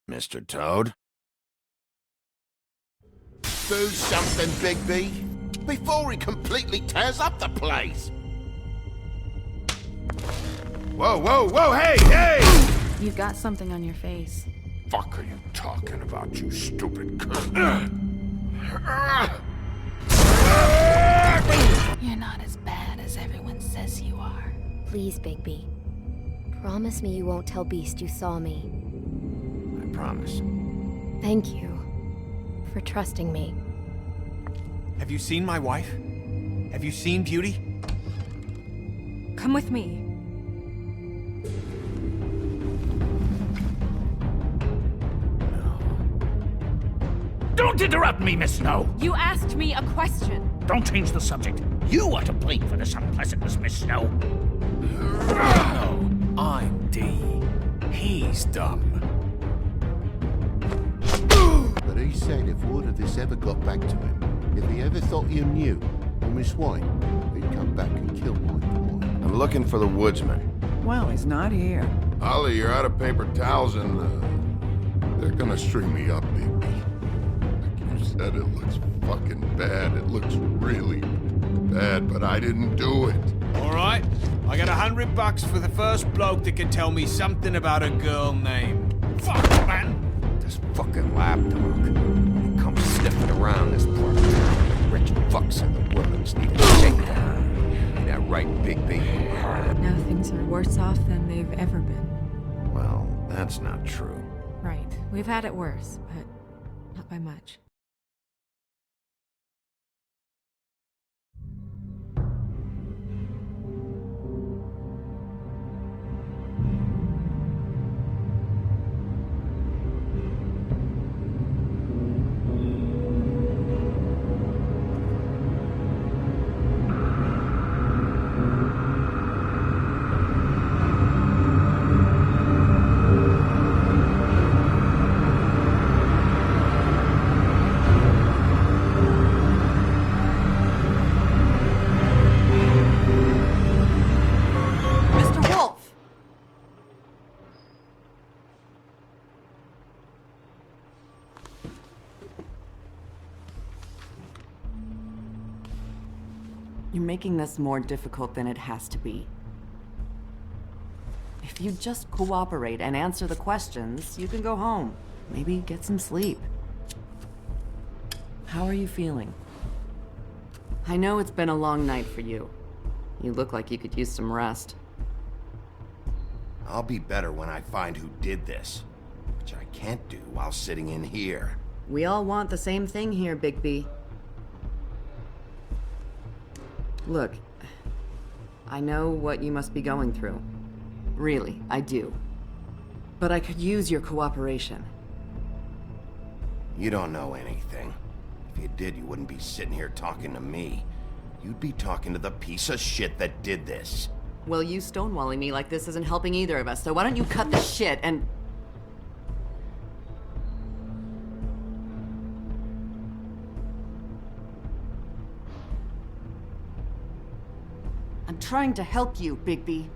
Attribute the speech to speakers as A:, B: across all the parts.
A: Mr. Toad?
B: Do something, Bigby, before he completely tears up the place.
A: Whoa, whoa, whoa, hey, hey!
C: You've got something on your face.
B: Fuck are you talking about, you stupid cunt?
C: You're not as bad as everyone says you are.
D: Please, Bigby. Promise me you won't tell Beast you saw me.
A: I promise.
D: Thank you for trusting me.
E: Have you seen my wife? Have you seen Beauty?
C: Come with me.
F: Don't interrupt me, Miss Snow!
C: You asked me a question.
F: Don't change the subject. You are to blame for this unpleasantness, Miss Snow.
E: No, I'm D. He's dumb.
B: But he said if word of this ever got back to him, if he ever thought you knew, or Miss White, he'd come back and kill my boy.
A: I'm looking for the woodsman.
G: Well, he's not here.
B: Ollie, you're out of paper towels and, they're gonna string me up, Bigby. Like you said, it looks fucking bad. It looks really bad, but I didn't do it.
E: Alright, I got $100 for the first bloke that can tell me something about a girl named... Fuck, man!
A: This fucking lapdog. He comes sniffing around this part. Rich fucks in the woods need a shakedown. Ain't that right, Bigby?
C: Now things are worse off than they've ever been.
A: Well, that's not true.
C: Right. We've had it worse, but not by much.
G: You're making this more difficult than it has to be. If you just cooperate and answer the questions, you can go home. Maybe get some sleep. How are you feeling? I know it's been a long night for you. You look like you could use some rest.
A: I'll be better when I find who did this, which I can't do while sitting in here.
G: We all want the same thing here, Bigby. Look, I know what you must be going through. Really, I do. But I could use your cooperation.
A: You don't know anything. If you did, you wouldn't be sitting here talking to me. You'd be talking to the piece of shit that did this.
G: Well, you stonewalling me like this isn't helping either of us, so why don't you cut the shit and... I'm trying to help you, Bigby.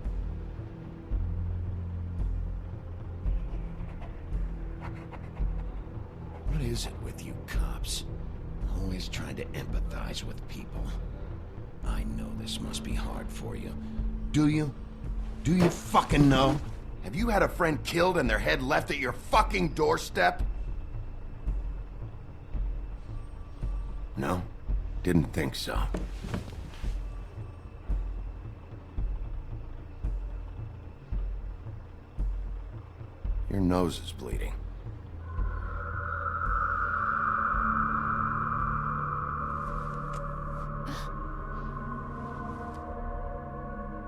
A: What is it with you cops? Always trying to empathize with people. I know this must be hard for you. Do you? Do you fucking know? Have you had a friend killed and their head left at your fucking doorstep? No? Didn't think so. Your nose is bleeding.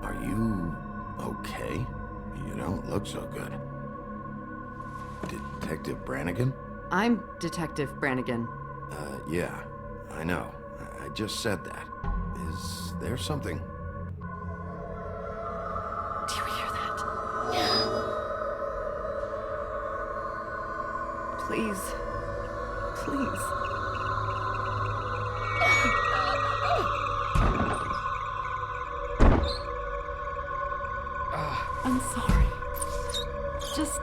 A: Are you okay? You don't look so good. Detective Brannigan?
G: I'm Detective Brannigan.
A: Yeah, I know. I just said that. Is there something?
G: Do you hear that? Please. Please. I'm sorry. Just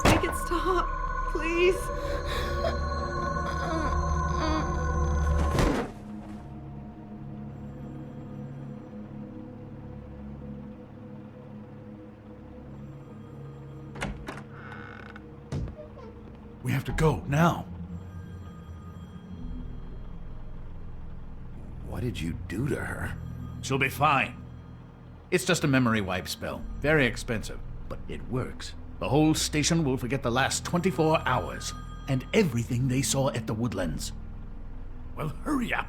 G: make it stop, please.
H: We have to go, now.
A: What did you do to her?
H: She'll be fine. It's just a memory wipe spell. Very expensive, but it works. The whole station will forget the last 24 hours, and everything they saw at the Woodlands. Well, hurry up.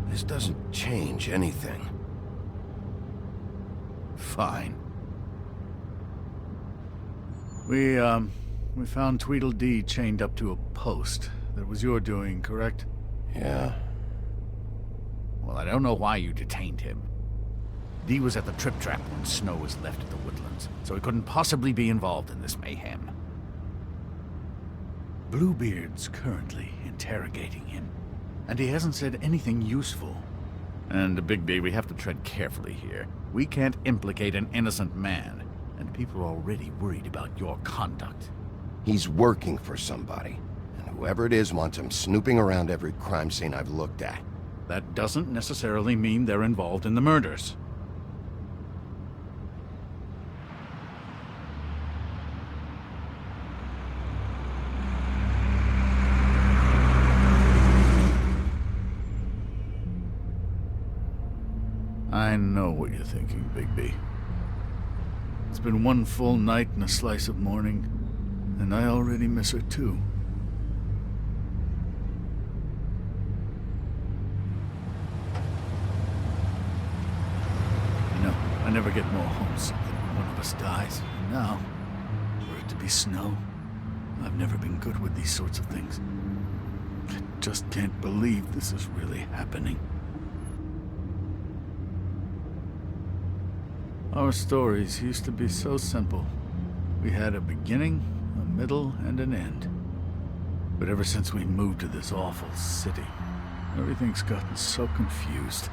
A: This doesn't change anything.
H: Fine. We found Tweedledee chained up to a post. That was your doing, correct?
A: Yeah.
H: Well, I don't know why you detained him. Dee was at the Trip Trap when Snow was left at the Woodlands, so he couldn't possibly be involved in this mayhem. Bluebeard's currently interrogating him, and he hasn't said anything useful. And, Bigby, we have to tread carefully here. We can't implicate an innocent man, and people are already worried about your conduct.
A: He's working for somebody, and whoever it is wants him snooping around every crime scene I've looked at.
H: That doesn't necessarily mean they're involved in the murders. I know what you're thinking, Bigby. It's been one full night and a slice of morning, and I already miss her too. You know, I never get more homesick than when one of us dies. And now, for it to be Snow, I've never been good with these sorts of things. I just can't believe this is really happening. Our stories used to be so simple. We had a beginning, a middle, and an end. But ever since we moved to this awful city, everything's gotten so confused.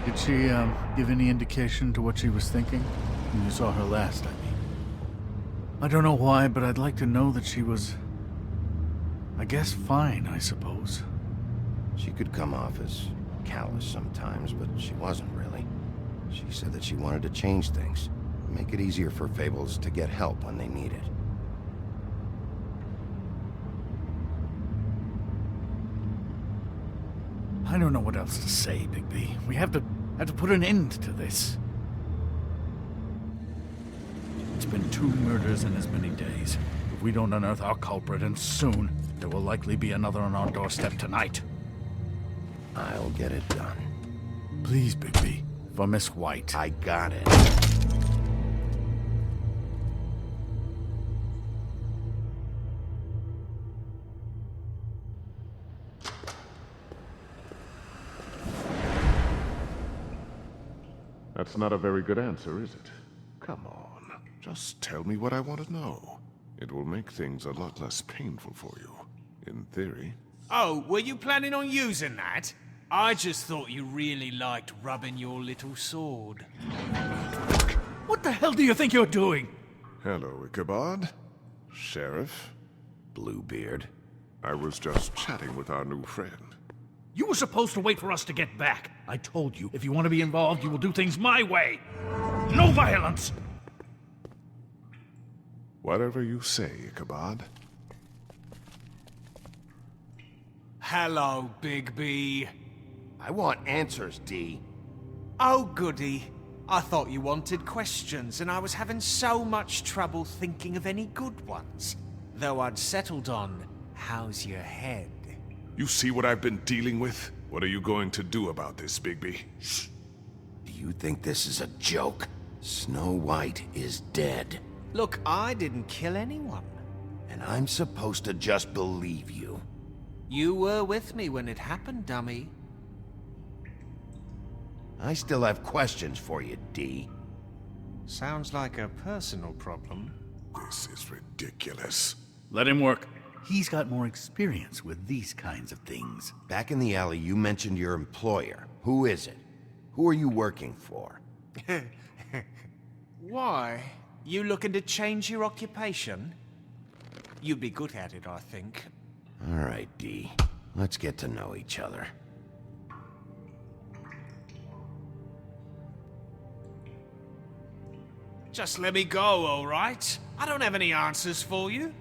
H: Did she, give any indication to what she was thinking? When you saw her last, I mean. I don't know why, but I'd like to know that she was... I guess fine, I suppose.
A: She could come off as callous sometimes, but she wasn't really. She said that she wanted to change things, make it easier for Fables to get help when they need it.
H: I don't know what else to say, Bigby. We have to put an end to this. It's been 2 murders in as many days. If we don't unearth our culprit, and soon, there will likely be another on our doorstep tonight.
A: I'll get it done.
H: Please, Bigby. For Miss White.
A: I got it.
B: That's not a very good answer, is it? Come on, just tell me what I want to know. It will make things a lot less painful for you, in theory.
E: Oh, were you planning on using that? I just thought you really liked rubbing your little sword.
H: What the hell do you think you're doing?
B: Hello, Ichabod. Sheriff.
A: Bluebeard.
B: I was just chatting with our new friend.
H: You were supposed to wait for us to get back. I told you, if you want to be involved, you will do things my way. No violence!
I: Whatever you say, Ichabod.
E: Hello, Big B.
A: I want answers, D.
E: Oh, goody. I thought you wanted questions, and I was having so much trouble thinking of any good ones. Though I'd settled on, how's your head?
I: You see what I've been dealing with? What are you going to do about this, Bigby?
A: Shh. Do you think this is a joke? Snow White is dead.
E: Look, I didn't kill anyone.
A: And I'm supposed to just believe you.
E: You were with me when it happened, dummy.
A: I still have questions for you, D.
E: Sounds like a personal problem.
I: This is ridiculous.
H: Let him work. He's got more experience with these kinds of things.
A: Back in the alley, you mentioned your employer. Who is it? Who are you working for?
E: Why? You looking to change your occupation? You'd be good at it, I think.
A: All right, D. Let's get to know each other.
E: Just let me go, all right? I don't have any answers for you.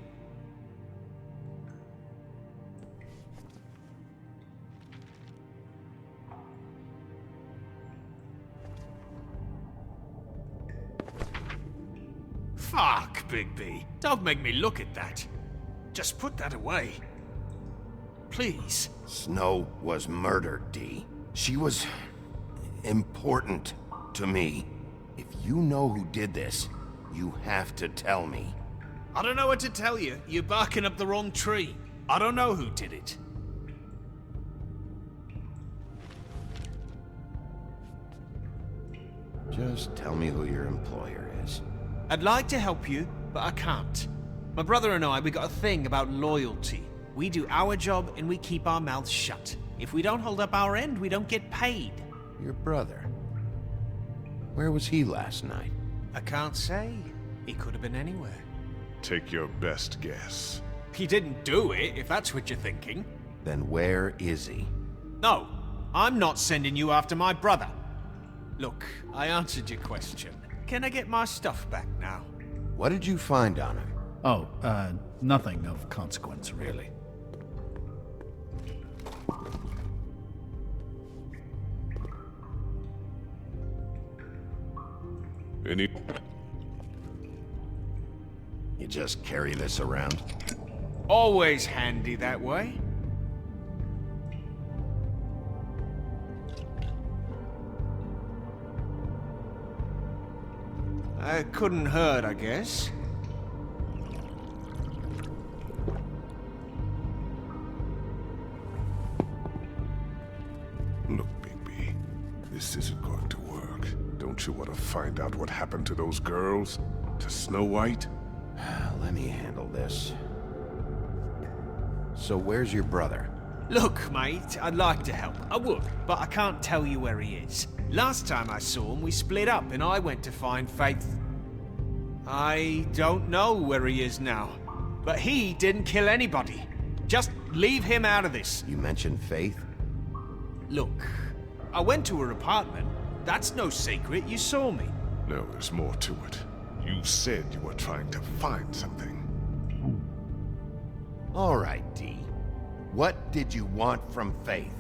E: Fuck, Bigby. Don't make me look at that. Just put that away. Please.
A: Snow was murdered, D. She was important to me. If you know who did this, you have to tell me.
E: I don't know what to tell you. You're barking up the wrong tree. I don't know who did it.
A: Just tell me who your employer is.
E: I'd like to help you, but I can't. My brother and I, we got a thing about loyalty. We do our job and we keep our mouths shut. If we don't hold up our end, we don't get paid.
A: Your brother? Where was he last night?
E: I can't say. He could have been anywhere.
I: Take your best guess.
E: He didn't do it, if that's what you're thinking.
A: Then where is he?
E: No, I'm not sending you after my brother. Look, I answered your question. Can I get my stuff back now?
A: What did you find on him?
H: Oh, nothing of consequence, really.
I: Any...
A: You just carry this around?
E: Always handy that way. It couldn't hurt, I guess.
I: Look, Bigby, this isn't going to work. Don't you want to find out what happened to those girls? To Snow White?
A: Let me handle this. So where's your brother?
E: Look, mate, I'd like to help. I would, but I can't tell you where he is. Last time I saw him, we split up and I went to find Faith. I don't know where he is now, but he didn't kill anybody. Just leave him out of this.
A: You mentioned Faith?
E: Look, I went to her apartment. That's no secret. You saw me.
I: No, there's more to it. You said you were trying to find something.
A: All right, D. What did you want from Faith?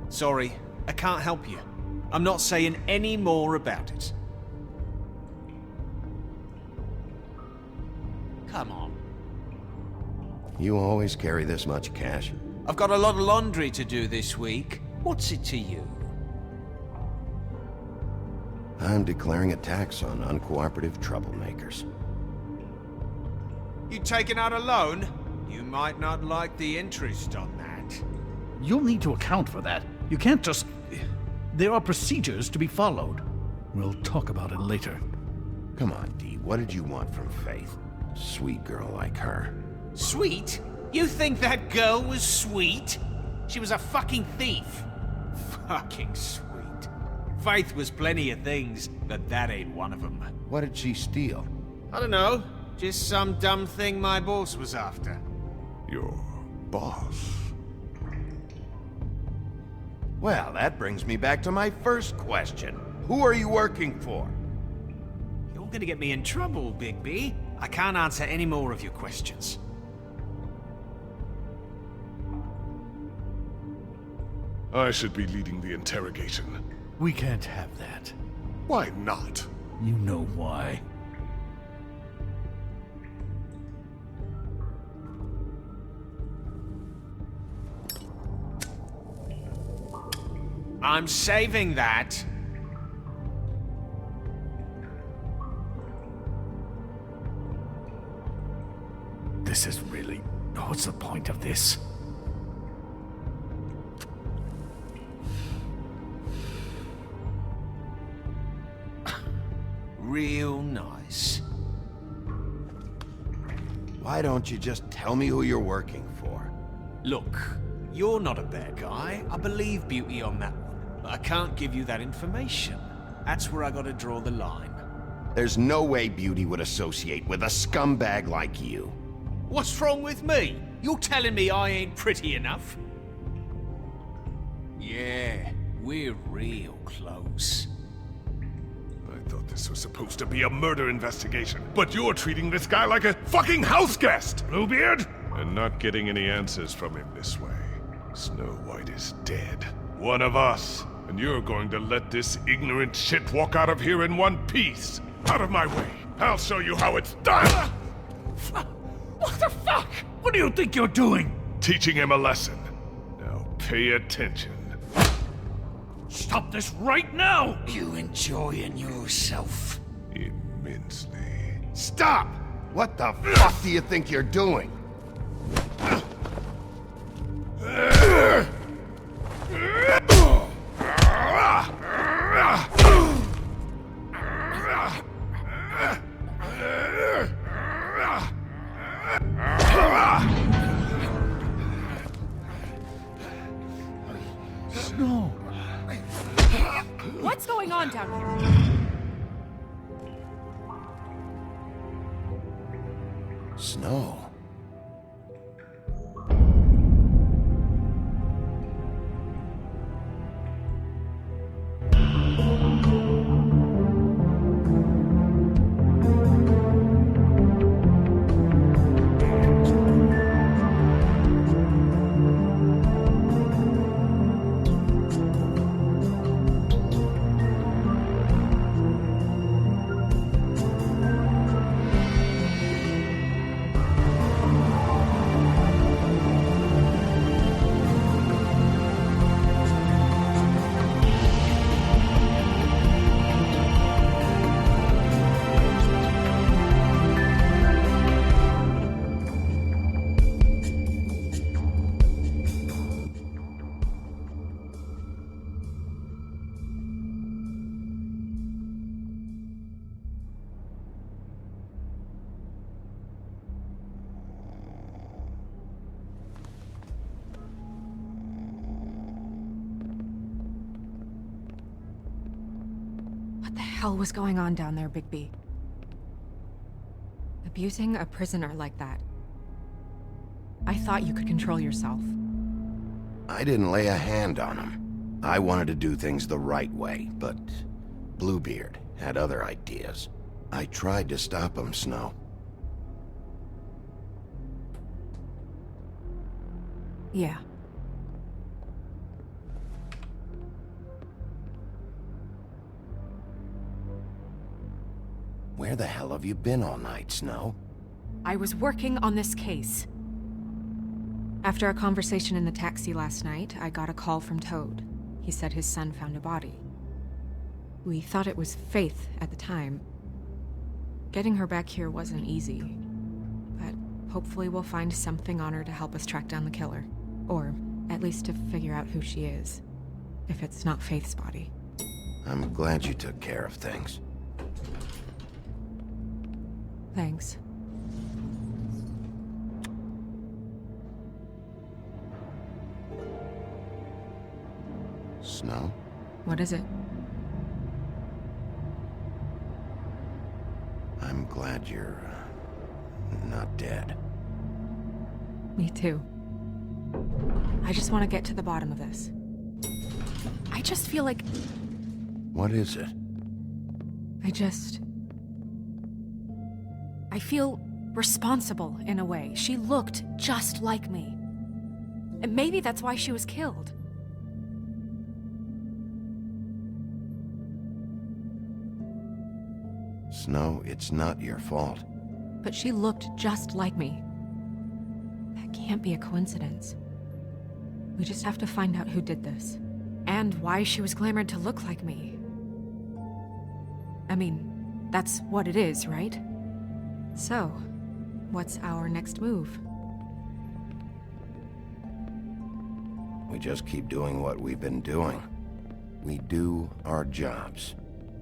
E: Sorry, I can't help you. I'm not saying any more about it. Come on.
A: You always carry this much cash?
E: I've got a lot of laundry to do this week. What's it to you?
A: I'm declaring a tax on uncooperative troublemakers.
E: You taking out a loan? You might not like the interest on that.
H: You'll need to account for that. You can't just... There are procedures to be followed. We'll talk about it later.
A: Come on, D. What did you want from Faith? Sweet girl like her.
E: Sweet? You think that girl was sweet? She was a fucking thief. Fucking sweet. Faith was plenty of things, but that ain't one of them.
A: What did she steal?
E: I don't know. Just some dumb thing my boss was after.
I: Your boss?
A: Well, that brings me back to my first question. Who are you working for?
E: You're gonna get me in trouble, Bigby. I can't answer any more of your questions.
I: I should be leading the interrogation.
H: We can't have that.
I: Why not?
H: You know why.
E: I'm saving that.
H: This is really... What's the point of this?
E: Real nice.
A: Why don't you just tell me who you're working for?
E: Look, you're not a bad guy. I believe Beauty on that one. But I can't give you that information. That's where I gotta draw the line.
A: There's no way Beauty would associate with a scumbag like you.
E: What's wrong with me? You're telling me I ain't pretty enough? Yeah, we're real close.
I: I thought this was supposed to be a murder investigation, but you're treating this guy like a fucking house guest, Bluebeard! And not getting any answers from him this way. Snow White is dead. One of us. And you're going to let this ignorant shit walk out of here in one piece. Out of my way. I'll show you how it's done!
H: What the fuck? What do you think you're doing?
I: Teaching him a lesson. Now pay attention.
H: Stop this right now!
F: You enjoying yourself?
I: Immensely.
A: Stop! What the fuck do you think you're doing?
H: Snow!
C: What's going on down here?
A: Snow.
C: What the hell was going on down there, Bigby? Abusing a prisoner like that. I thought you could control yourself.
A: I didn't lay a hand on him. I wanted to do things the right way, but Bluebeard had other ideas. I tried to stop him, Snow.
C: Yeah.
A: Where the hell have you been all night, Snow?
C: I was working on this case. After a conversation in the taxi last night, I got a call from Toad. He said his son found a body. We thought it was Faith at the time. Getting her back here wasn't easy, but hopefully we'll find something on her to help us track down the killer. Or at least to figure out who she is, if it's not Faith's body.
A: I'm glad you took care of things.
C: Thanks.
A: Snow?
C: What is it?
A: I'm glad you're not dead.
C: Me too. I just want to get to the bottom of this. I just feel like...
A: What is it?
C: I feel responsible in a way. She looked just like me. And maybe that's why she was killed.
A: Snow, it's not your fault.
C: But she looked just like me. That can't be a coincidence. We just have to find out who did this. And why she was glamored to look like me. I mean, that's what it is, right? So, what's our next move?
A: We just keep doing what we've been doing. We do our jobs.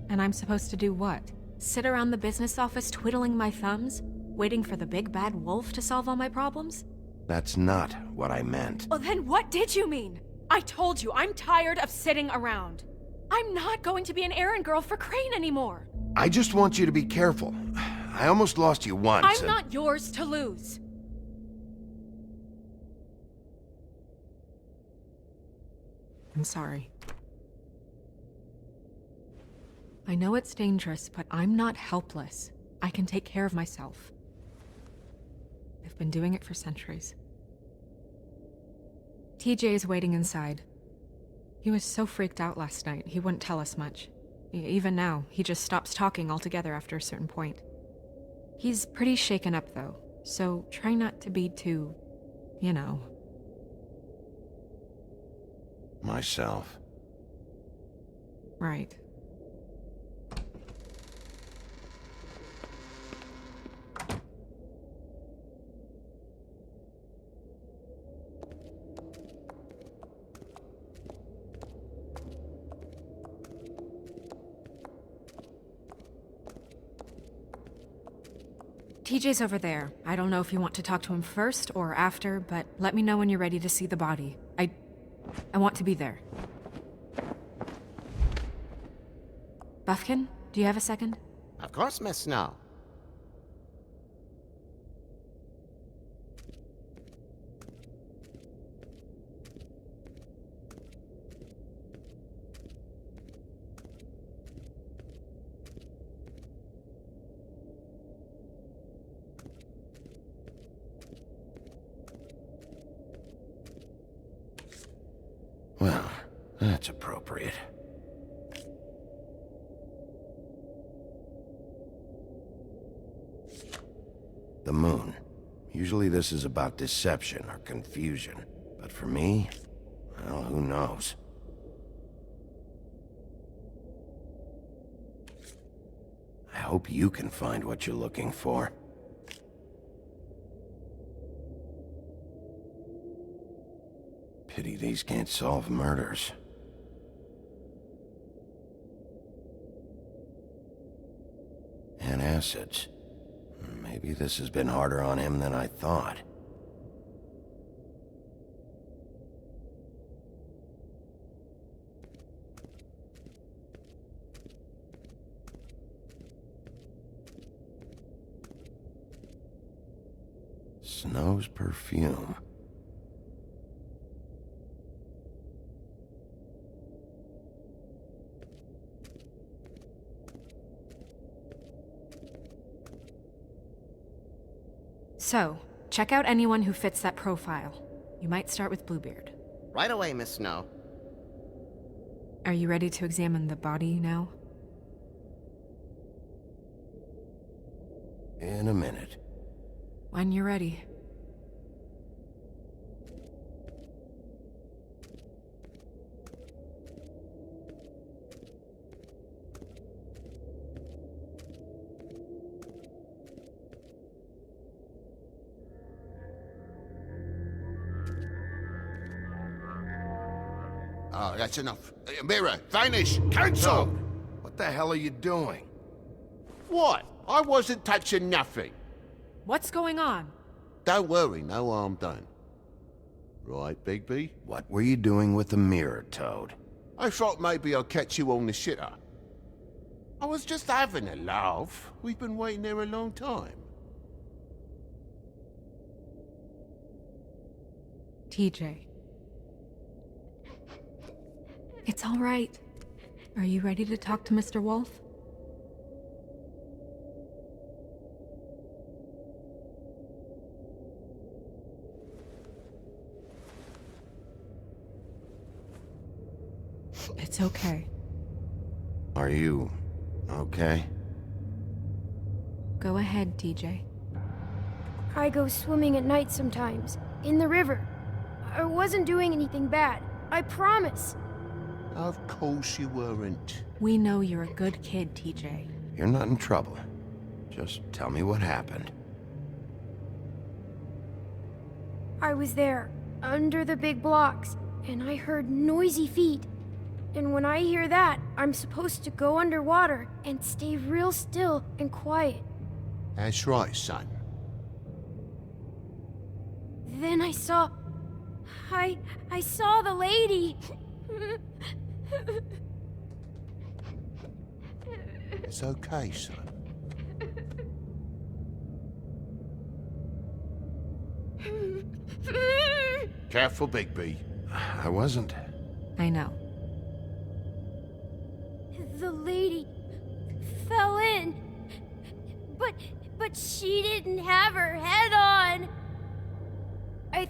C: And I'm supposed to do what? Sit around the business office twiddling my thumbs, waiting for the big bad wolf to solve all my problems?
A: That's not what I meant.
C: Well, then what did you mean? I told you, I'm tired of sitting around. I'm not going to be an errand girl for Crane anymore.
A: I just want you to be careful. I almost lost you once.
C: I'm not yours to lose. I'm sorry. I know it's dangerous, but I'm not helpless. I can take care of myself. I've been doing it for centuries. TJ is waiting inside. He was so freaked out last night, he wouldn't tell us much. Even now, he just stops talking altogether after a certain point. He's pretty shaken up, though, so try not to be too, you know.
A: Myself.
C: Right. TJ's over there. I don't know if you want to talk to him first or after, but let me know when you're ready to see the body. I want to be there. Buffkin, do you have a second?
F: Of course, Miss Snow.
A: Well, that's appropriate. The moon. Usually this is about deception or confusion. But for me, well, who knows? I hope you can find what you're looking for. Pity these can't solve murders. And acids. Maybe this has been harder on him than I thought. Snow's perfume.
C: So, check out anyone who fits that profile. You might start with Bluebeard.
F: Right away, Miss Snow.
C: Are you ready to examine the body now?
A: In a minute.
C: When you're ready.
B: Oh, that's enough. Mirror, vanish, cancel!
A: What the hell are you doing?
B: What? I wasn't touching nothing.
C: What's going on?
B: Don't worry, no harm done. Right, Bigby?
A: What were you doing with the mirror, Toad?
B: I thought maybe I'd catch you on the shitter. I was just having a laugh. We've been waiting there a long time.
C: TJ. It's all right. Are you ready to talk to Mr. Wolf? It's okay.
A: Are you okay?
C: Go ahead, TJ.
J: I go swimming at night sometimes, in the river. I wasn't doing anything bad. I promise.
A: Of course you weren't.
C: We know you're a good kid, TJ.
A: You're not in trouble. Just tell me what happened.
J: I was there, under the big blocks, and I heard noisy feet. And when I hear that, I'm supposed to go underwater and stay real still and quiet.
A: That's right, son.
J: Then I saw the lady.
A: It's okay, son. Careful, Bigby. I wasn't.
C: I know.
J: The lady fell in. But she didn't have her head on. I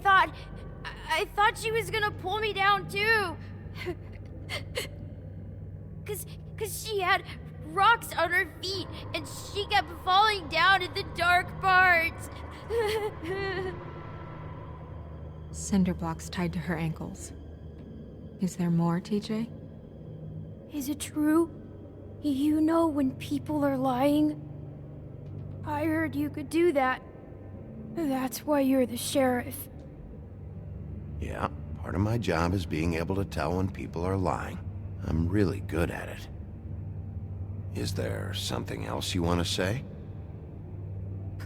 J: thought she was gonna pull me down too. Cause she had rocks on her feet and she kept falling down in the dark parts.
C: Cinder blocks tied to her ankles. Is there more, TJ?
J: Is it true? You know when people are lying? I heard you could do that. That's why you're the sheriff.
A: Yeah, part of my job is being able to tell when people are lying. I'm really good at it. Is there something else you want to say?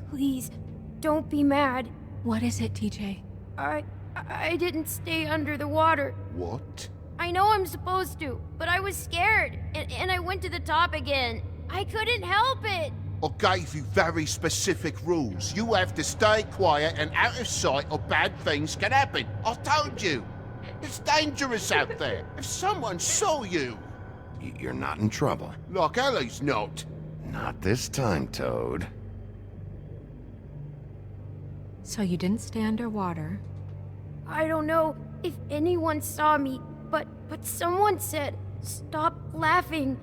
J: Please, don't be mad.
C: What is it, TJ?
J: I didn't stay under the water.
A: What?
J: I know I'm supposed to, but I was scared, and I went to the top again. I couldn't help it.
K: I gave you very specific rules. You have to stay quiet and out of sight or bad things can happen. I told you. It's dangerous out there. If someone saw you...
A: You're not in trouble.
K: Like Ellie's not.
A: Not this time, Toad.
C: So you didn't stay underwater.
J: I don't know if anyone saw me, but someone said, "Stop laughing."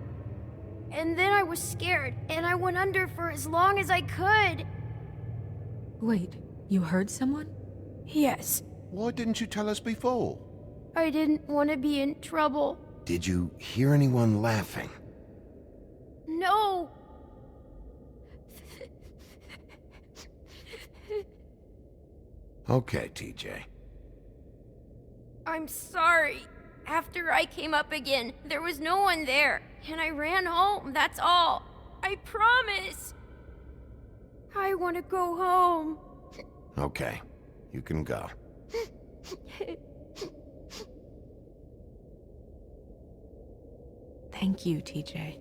J: And then I was scared, and I went under for as long as I could.
C: Wait, you heard someone?
J: Yes.
K: Why didn't you tell us before?
J: I didn't want to be in trouble.
A: Did you hear anyone laughing?
J: No.
A: Okay, TJ.
J: I'm sorry. After I came up again, there was no one there, and I ran home, that's all. I promise. I want to go home.
A: Okay, you can go.
C: Thank you, TJ.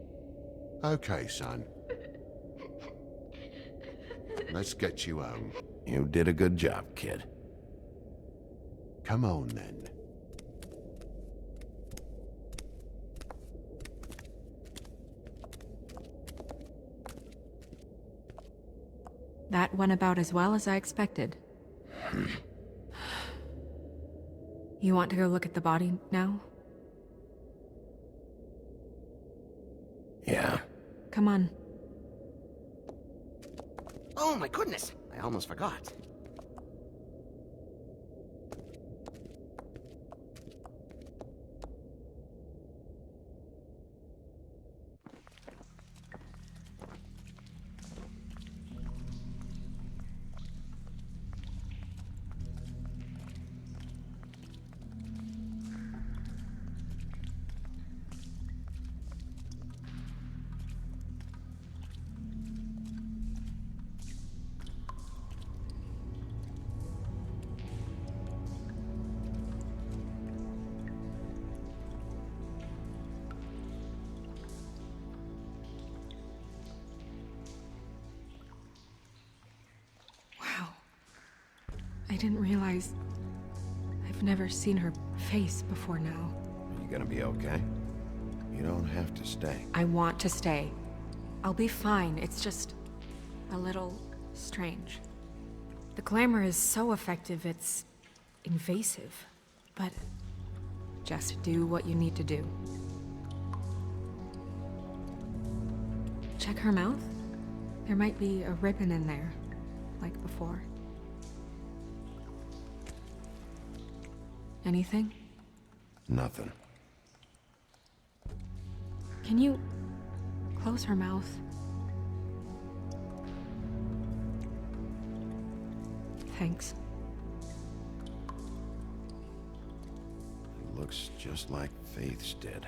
K: Okay, son. Let's get you home.
A: You did a good job, kid.
K: Come on, then.
C: That went about as well as I expected. You want to go look at the body now?
A: Yeah.
C: Come on.
F: Oh my goodness, I almost forgot.
C: I didn't realize I've never seen her face before now.
A: You gonna be okay? You don't have to stay.
C: I want to stay. I'll be fine. It's just a little strange. The glamour is so effective, it's invasive. But just do what you need to do. Check her mouth. There might be a ribbon in there, like before. Anything?
A: Nothing.
C: Can you close her mouth? Thanks.
A: It looks just like Faith's did.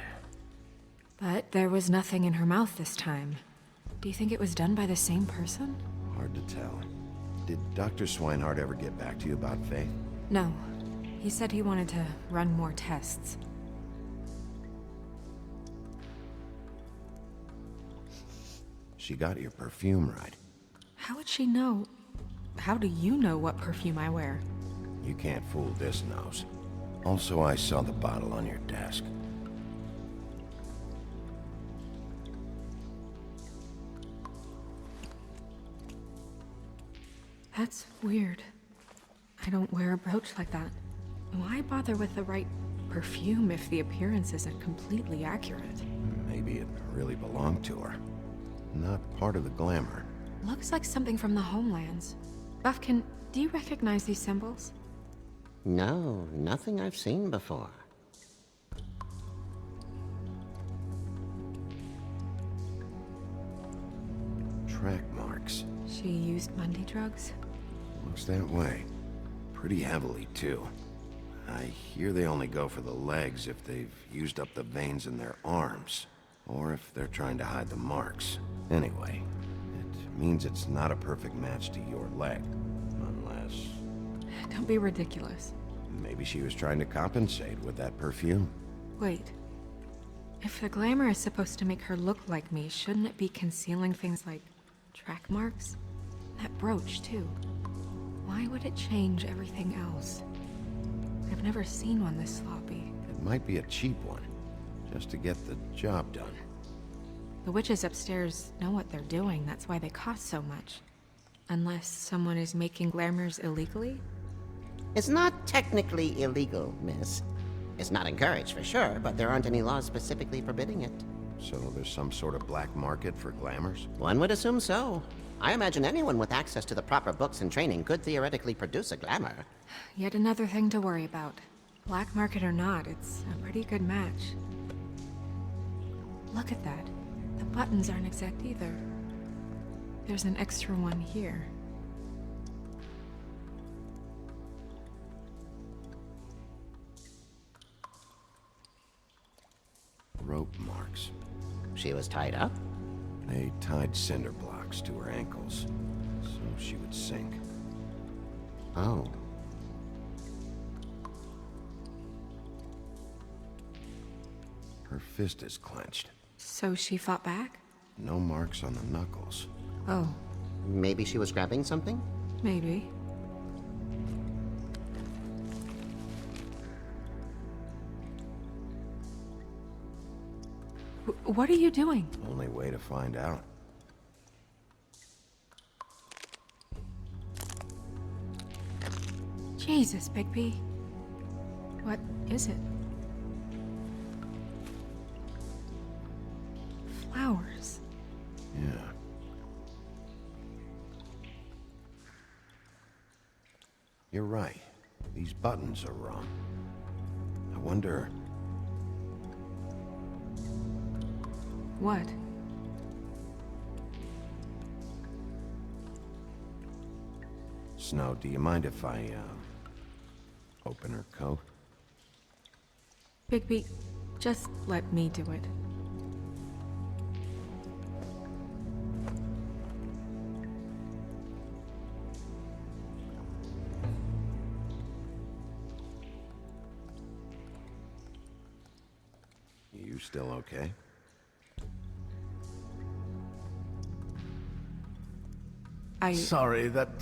C: But there was nothing in her mouth this time. Do you think it was done by the same person?
A: Hard to tell. Did Dr. Swinehart ever get back to you about Faith?
C: No. He said he wanted to run more tests.
A: She got your perfume right.
C: How would she know? How do you know what perfume I wear?
A: You can't fool this nose. Also, I saw the bottle on your desk.
C: That's weird. I don't wear a brooch like that. Why bother with the right perfume if the appearance isn't completely accurate?
A: Maybe it really belonged to her. Not part of the glamour.
C: Looks like something from the homelands. Buffkin, do you recognize these symbols?
F: No, nothing I've seen before.
A: Track marks.
C: She used Mundy drugs?
A: Looks that way. Pretty heavily, too. I hear they only go for the legs if they've used up the veins in their arms. Or if they're trying to hide the marks. Anyway, it means it's not a perfect match to your leg. Unless...
C: Don't be ridiculous.
A: maybe she was trying to compensate with that perfume.
C: Wait. If the glamour is supposed to make her look like me, shouldn't it be concealing things like track marks? That brooch, too. Why would it change everything else? I've never seen one this sloppy.
A: It might be a cheap one, just to get the job done.
C: The witches upstairs know what they're doing, that's why they cost so much. Unless someone is making glamours illegally?
F: It's not technically illegal, miss. It's not encouraged for sure, but there aren't any laws specifically forbidding it.
A: So there's some sort of black market for glamours?
F: One would assume so. I imagine anyone with access to the proper books and training could theoretically produce a glamour.
C: Yet another thing to worry about. Black market or not, it's a pretty good match. Look at that. The buttons aren't exact either. There's an extra one here.
A: Rope marks.
F: She was tied up?
A: They tied cinder blocks to her ankles, so she would sink.
F: Oh.
A: Her fist is clenched.
C: So she fought back?
A: No marks on the knuckles.
C: Oh.
F: Maybe she was grabbing something?
C: Maybe. What are you doing?
A: Only way to find out.
C: Jesus, Bigby. What is it? Flowers.
A: Yeah. You're right. These buttons are wrong. I wonder...
C: What?
A: Snow, do you mind if I, open her coat?
C: Bigby, just let me do it.
A: You still okay?
H: Sorry, that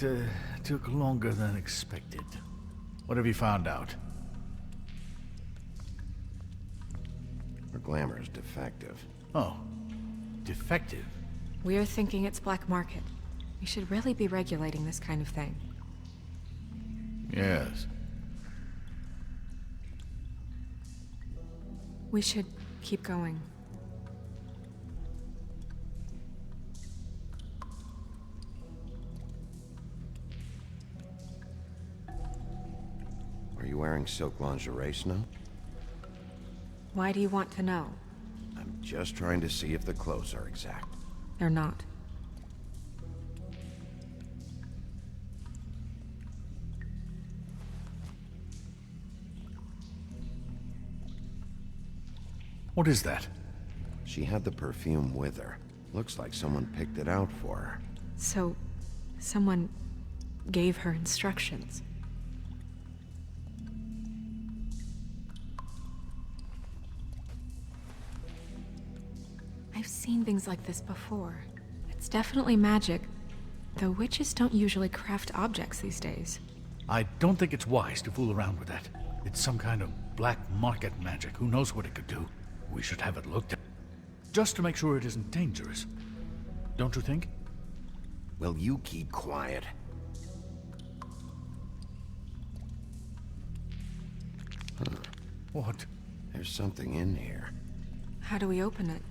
H: took longer than expected. What have you found out?
A: Her glamour is defective.
H: Oh. Defective?
C: We're thinking it's black market. We should really be regulating this kind of thing.
H: Yes.
C: We should keep going.
A: Are you wearing silk lingerie, Snow?
C: Why do you want to know?
A: I'm just trying to see if the clothes are exact.
C: They're not.
H: What is that?
A: She had the perfume with her. Looks like someone picked it out for her.
C: So, someone gave her instructions. I've seen things like this before. It's definitely magic, though witches don't usually craft objects these days.
H: I don't think it's wise to fool around with that. It's some kind of black market magic. Who knows what it could do? We should have it looked at. Just to make sure it isn't dangerous. Don't you think?
A: Will you keep quiet? Huh.
H: What?
A: There's something in here.
C: How do we open it?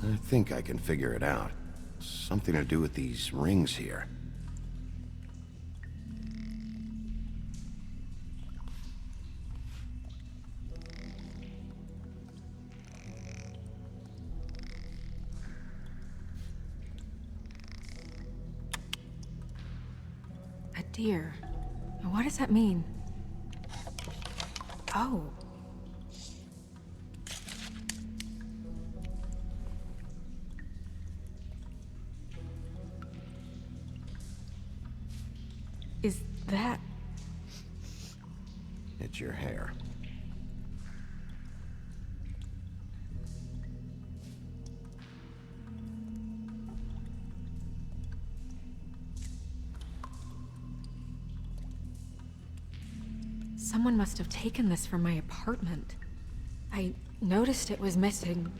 A: I think I can figure it out. Something to do with these rings here.
C: A deer. What does that mean? Oh. Is that...
A: It's your hair.
C: Someone must have taken this from my apartment. I noticed it was missing,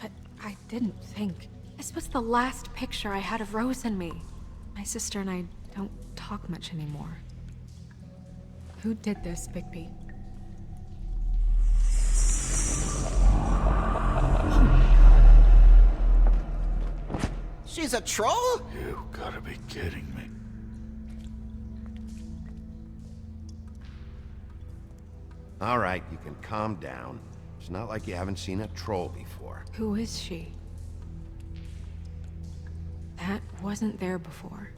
C: but I didn't think. This was the last picture I had of Rose and me. My sister and I don't talk much anymore. Who did this, Bigby? Oh my god.
F: She's a troll?
H: You gotta be kidding me.
A: All right, you can calm down. It's not like you haven't seen a troll before.
C: Who is she? That wasn't there before.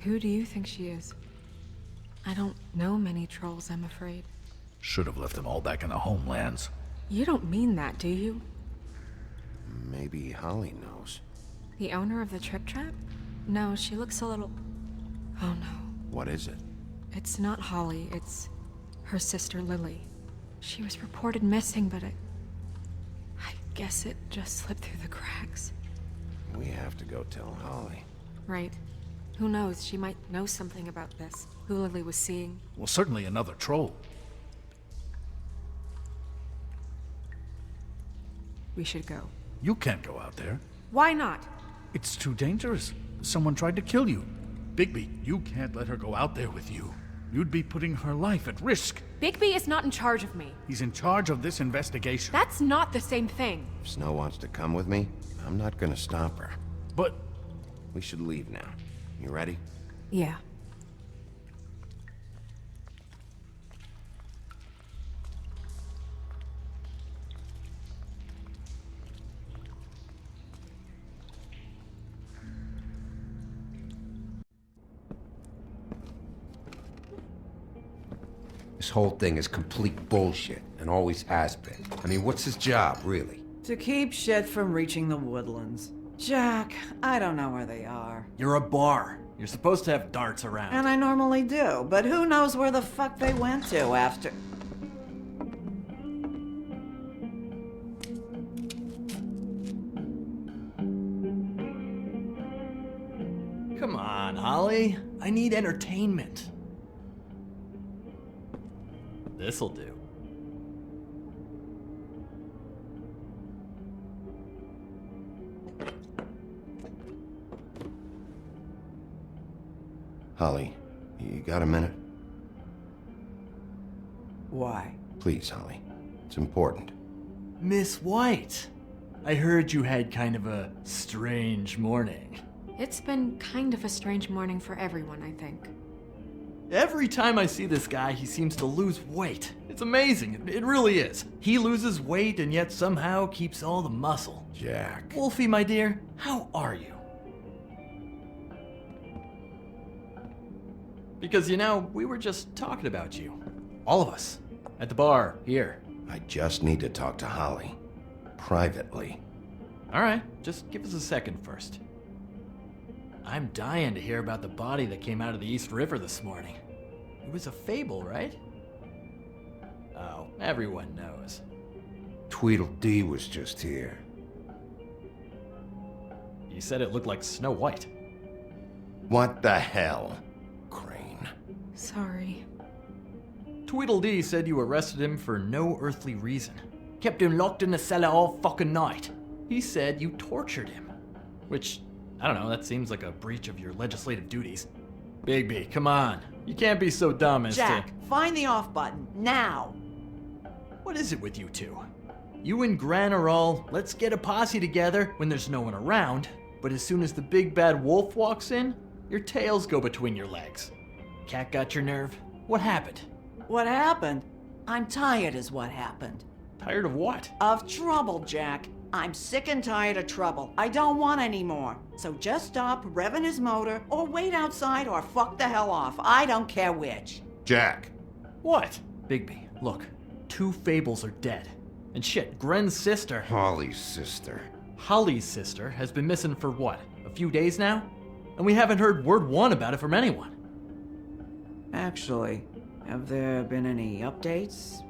C: Who do you think she is? I don't know many trolls, I'm afraid.
H: Should have left them all back in the homelands.
C: You don't mean that, do you?
A: Maybe Holly knows.
C: The owner of the Trip Trap? No, she looks a little... Oh no.
A: What is it?
C: It's not Holly, it's her sister Lily. She was reported missing, but I guess it just slipped through the cracks.
A: We have to go tell Holly.
C: Right. Who knows, she might know something about this. Who Lily was seeing.
H: Well, certainly another troll.
C: We should go.
H: You can't go out there.
C: Why not?
H: It's too dangerous. Someone tried to kill you. Bigby, you can't let her go out there with you. You'd be putting her life at risk.
C: Bigby is not in charge of me.
H: He's in charge of this investigation.
C: That's not the same thing.
A: If Snow wants to come with me, I'm not gonna stop her.
H: But...
A: We should leave now. You ready?
C: Yeah.
L: This whole thing is complete bullshit, and always has been. I mean, what's his job, really?
M: To keep shit from reaching the woodlands. Jack, I don't know where they are.
N: You're a bar. You're supposed to have darts around.
M: And I normally do, but who knows where the fuck they went to after...
N: Come on, Holly. I need entertainment. This'll do.
L: Holly, you got a minute?
M: Why?
L: Please, Holly. It's important.
N: Miss White, I heard you had kind of a strange morning.
C: It's been kind of a strange morning for everyone, I think.
N: Every time I see this guy, he seems to lose weight. It's amazing. It really is. He loses weight and yet somehow keeps all the muscle.
L: Jack.
N: Wolfie, my dear, how are you? Because, you know, we were just talking about you. All of us. At the bar, here.
L: I just need to talk to Holly. Privately.
N: Alright, just give us a second first. I'm dying to hear about the body that came out of the East River this morning. It was a Fable, right? Oh, everyone knows.
L: Tweedledee was just here.
N: You said it looked like Snow White.
L: What the hell? Crane.
C: Sorry.
N: Tweedledee said you arrested him for no earthly reason. Kept him locked in the cellar all fucking night. He said you tortured him. Which, I don't know, that seems like a breach of your legislative duties. Bigby, come on. You can't be so dumb as
M: Jack, find the off button, now!
N: What is it with you two? You and Gran are all, let's get a posse together when there's no one around, but as soon as the big bad wolf walks in, your tails go between your legs. Cat got your nerve? What happened?
M: What happened? I'm tired is what happened.
N: Tired of what?
M: Of trouble, Jack. I'm sick and tired of trouble. I don't want any more. So just stop revving his motor, or wait outside, or fuck the hell off. I don't care which.
L: Jack.
N: What? Bigby, look. 2 Fables are dead. And shit, Gren's sister...
L: Holly's sister.
N: Holly's sister has been missing for what? A few days now? And we haven't heard word one about it from anyone.
M: Actually, have there been any updates?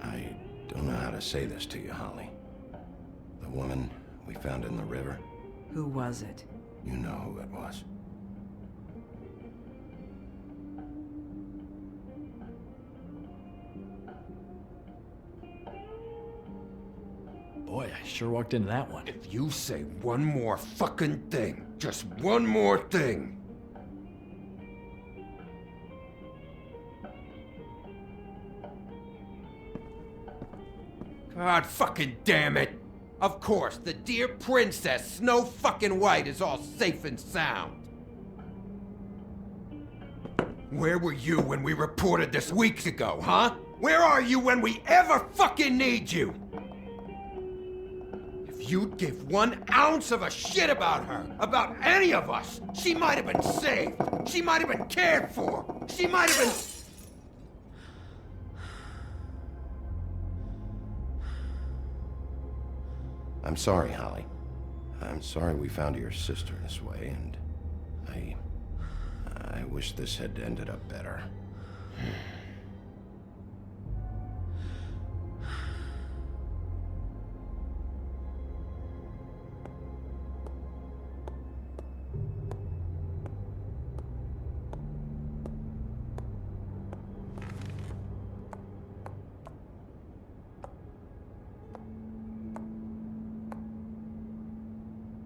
L: I don't know how to say this to you, Holly. The woman we found in the river.
M: Who was it?
L: You know who it was.
N: Boy, I sure walked into that one.
L: If you say one more fucking thing, just one more thing. God fucking damn it! Of course, the dear princess, Snow fucking White, is all safe and sound. Where were you when we reported this weeks ago, huh? Where are you when we ever fucking need you? If you'd give 1 ounce of a shit about her, about any of us, she might have been saved. She might have been cared for. She might have been... I'm sorry, Holly. I'm sorry we found your sister this way, and I wish this had ended up better.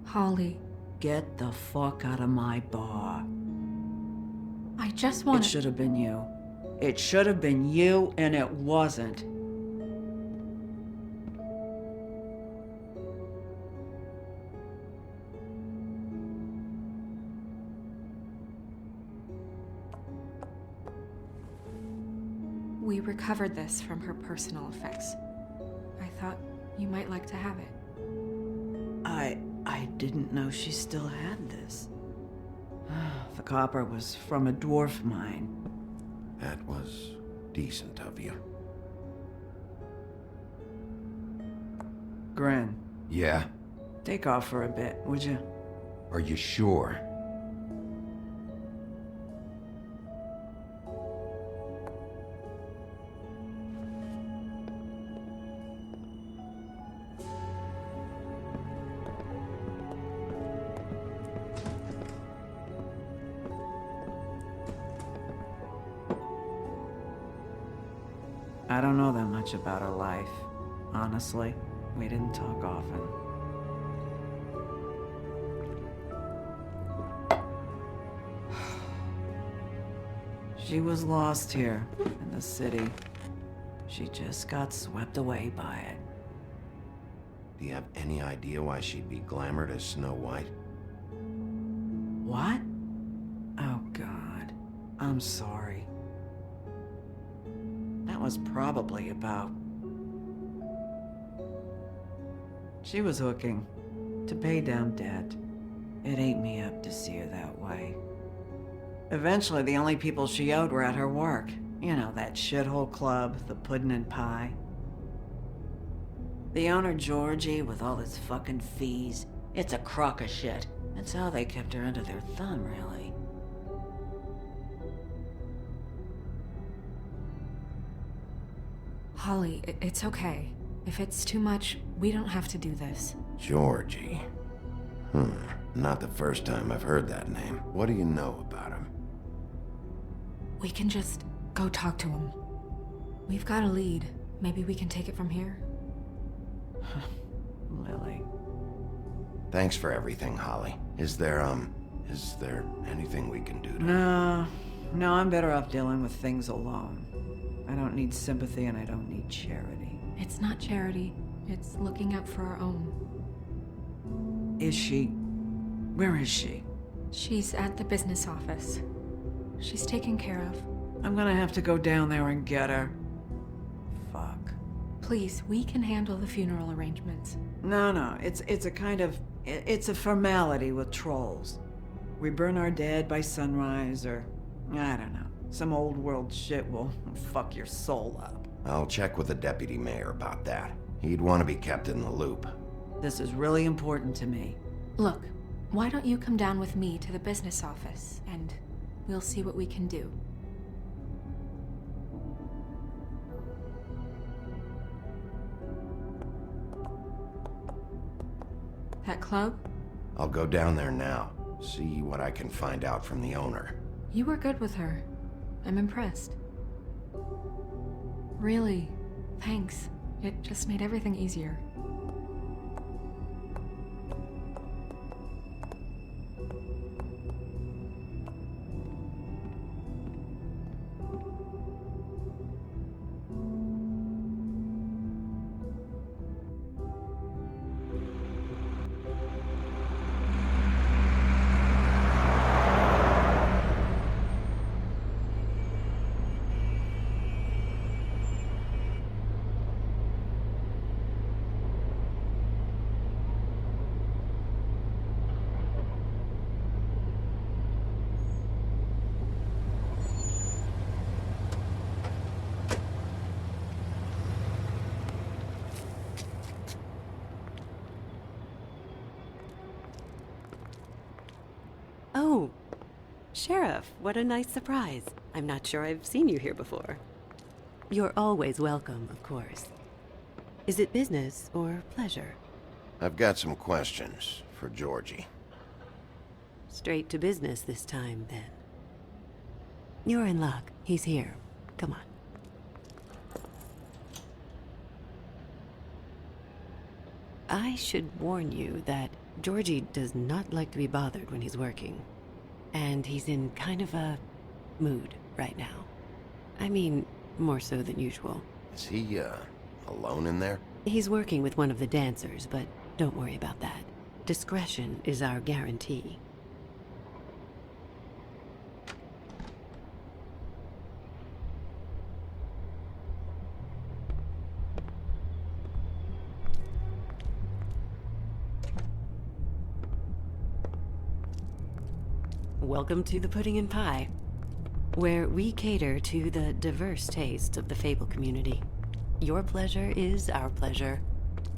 C: Holly,
M: Get the fuck out of my bar.
C: I just want
M: It should have been you. It should have been you, and it wasn't.
C: We recovered this from her personal effects. I thought you might like to have it.
M: I didn't know she still had this. The copper was from a dwarf mine.
L: That was decent of you.
M: Gren,
L: Yeah?
M: take off for a bit, would you?
L: Are you sure?
G: I don't know that much about her life. Honestly, we didn't talk often. She was lost here in the city. She just got swept away by it.
A: Do you have any idea why she'd be glamored as Snow White?
G: What? Oh, God. I'm sorry. That was probably about... She was hooking to pay down debt. It ate me up to see her that way. Eventually, the only people she owed were at her work. You know, that shithole club, the Puddin' and Pie. The owner, Georgie, with all his fucking fees, it's a crock of shit. That's how they kept her under their thumb, really.
C: Holly, it's okay. If it's too much, we don't have to do this.
A: Georgie. Not the first time I've heard that name. What do you know about him?
C: We can just go talk to him. We've got a lead. Maybe we can take it from here?
G: Lily.
A: Thanks for everything, Holly. Is there anything we can do to...
G: No, I'm better off dealing with things alone. I don't need sympathy and I don't need charity.
C: It's not charity. It's looking out for our own.
G: Is she? Where is she?
C: She's at the business office. She's taken care of.
G: I'm gonna have to go down there and get her. Fuck.
C: Please, we can handle the funeral arrangements.
G: No, it's a kind of... It's a formality with trolls. We burn our dead by sunrise, or... I don't know. Some old world shit will fuck your soul up.
A: I'll check with the deputy mayor about that. He'd want to be kept in the loop.
G: This is really important to me.
C: Look, why don't you come down with me to the business office, and we'll see what we can do. That club?
A: I'll go down there now. See what I can find out from the owner.
C: You were good with her. I'm impressed. Really, thanks. It just made everything easier.
O: Oh, Sheriff, what a nice surprise. I'm not sure I've seen you here before. You're always welcome, of course. Is it business or pleasure?
A: I've got some questions for Georgie.
O: Straight to business this time, then. You're in luck. He's here. Come on. I should warn you that Georgie does not like to be bothered when he's working. And he's in kind of a mood right now. I mean, more so than usual.
A: Is he, alone in there?
O: He's working with one of the dancers, but don't worry about that. Discretion is our guarantee. Welcome to the Pudding and Pie, where we cater to the diverse tastes of the Fable community. Your pleasure is our pleasure.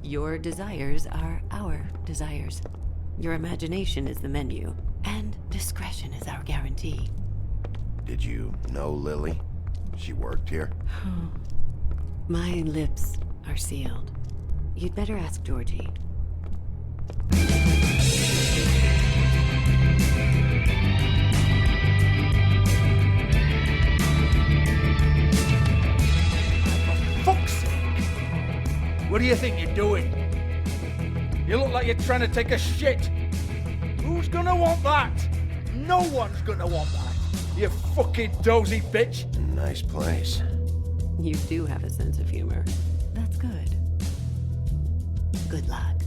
O: Your desires are our desires. Your imagination is the menu, and discretion is our guarantee.
A: Did you know Lily? She worked here?
O: My lips are sealed. You'd better ask Georgie.
L: What do you think you're doing? You look like you're trying to take a shit. Who's gonna want that? No one's gonna want that. You fucking dozy bitch.
A: Nice place.
O: You do have a sense of humor. That's good. Good luck.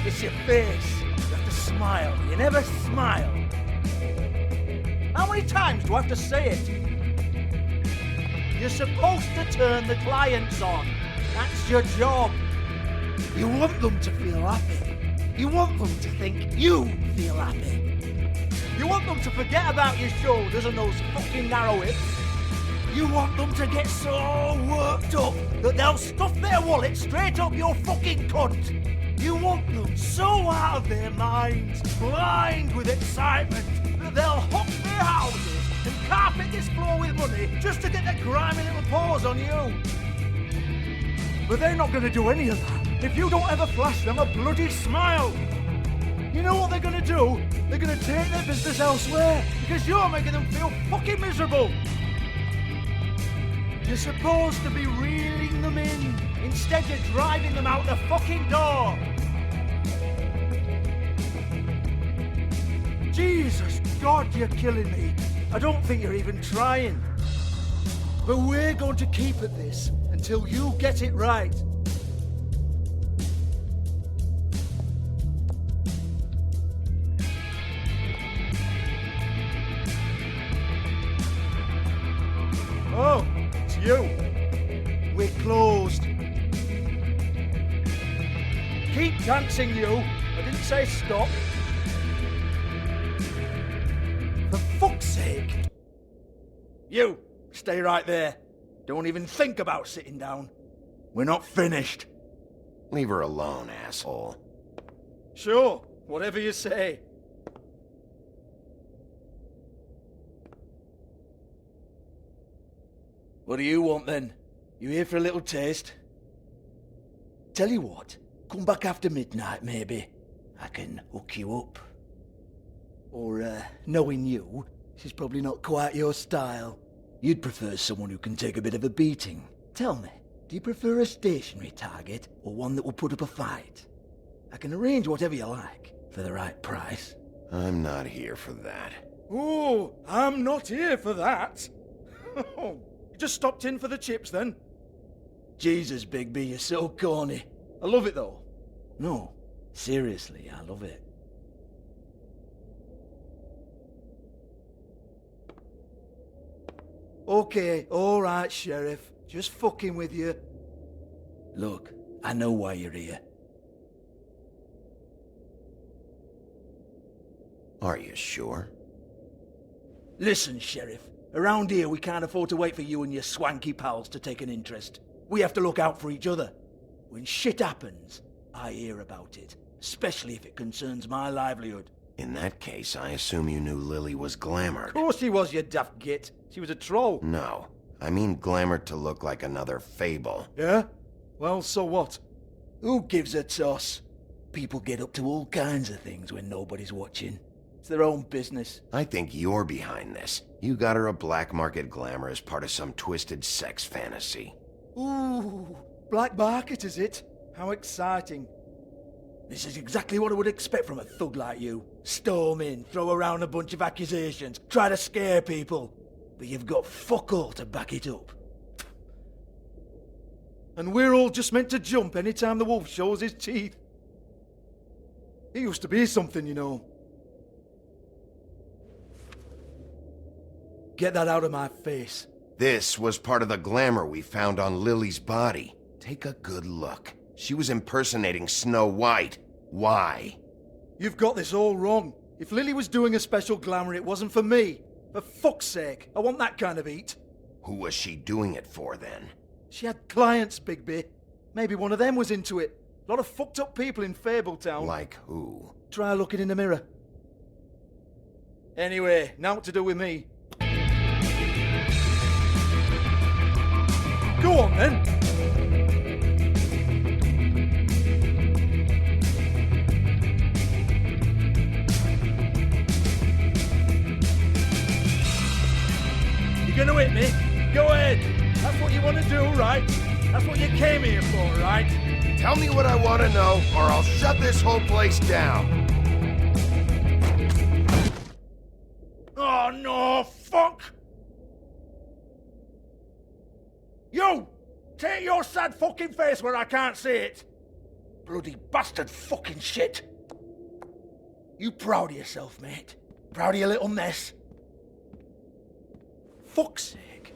L: It's your face. You have to smile. You never smile. How many times do I have to say it? You're supposed to turn the clients on. That's your job. You want them to feel happy. You want them to think you feel happy. You want them to forget about your shoulders and those fucking narrow hips. You want them to get so worked up that they'll stuff their wallet straight up your fucking cunt. You want them so out of their minds, blind with excitement, that they'll hook their houses and carpet this floor with money just to get their grimy little paws on you. But they're not going to do any of that if you don't ever flash them a bloody smile. You know what they're going to do? They're going to take their business elsewhere because you're making them feel fucking miserable. You're supposed to be reeling them in instead of driving them out the fucking door. Jesus God, you're killing me. I don't think you're even trying. But we're going to keep at this until you get it right. Oh, it's you. We're closed. Keep dancing, you. I didn't say stop. For fuck's sake. You, stay right there. Don't even think about sitting down. We're not finished.
A: Leave her alone, asshole.
L: Sure, whatever you say. What do you want then? You here for a little taste? Tell you what, come back after midnight maybe. I can hook you up. Or, knowing you, this is probably not quite your style. You'd prefer someone who can take a bit of a beating. Tell me, do you prefer a stationary target or one that will put up a fight? I can arrange whatever you like for the right price.
A: I'm not here for that.
L: Oh, I'm not here for that. You just stopped in for the chips then? Jesus, Bigby, you're so corny. I love it though. No, seriously, I love it. Okay, alright, Sheriff. Just fucking with you. Look, I know why you're here.
A: Are you sure?
L: Listen, Sheriff. Around here, we can't afford to wait for you and your swanky pals to take an interest. We have to look out for each other. When shit happens, I hear about it. Especially if it concerns my livelihood.
A: In that case, I assume you knew Lily was glamored.
L: Of course she was, you daft git. She was a troll.
A: No. I mean glamored to look like another Fable.
L: Yeah? Well, so what? Who gives a toss? People get up to all kinds of things when nobody's watching. It's their own business.
A: I think you're behind this. You got her a black market glamour as part of some twisted sex fantasy.
L: Ooh, black market is it? How exciting. This is exactly what I would expect from a thug like you. Storm in, throw around a bunch of accusations, try to scare people. But you've got fuck all to back it up. And we're all just meant to jump any time the wolf shows his teeth. He used to be something, you know. Get that out of my face.
A: This was part of the glamour we found on Lily's body. Take a good look. She was impersonating Snow White. Why?
L: You've got this all wrong. If Lily was doing a special glamour, it wasn't for me. For fuck's sake, I want that kind of eat.
A: Who was she doing it for, then?
L: She had clients, Bigby. Maybe one of them was into it. A lot of fucked up people in Fabletown.
A: Like who?
L: Try looking in the mirror. Anyway, now what to do with me. Go on, then. You're gonna hit me? Go ahead. That's what you you want to do, right? That's what you came here for, right?
B: Tell me what I want to know, or I'll shut this whole place down.
L: Oh, no, fuck! You! Take your sad fucking face where I can't see it! Bloody bastard fucking shit! You proud of yourself, mate? Proud of your little mess? Fuck's sake.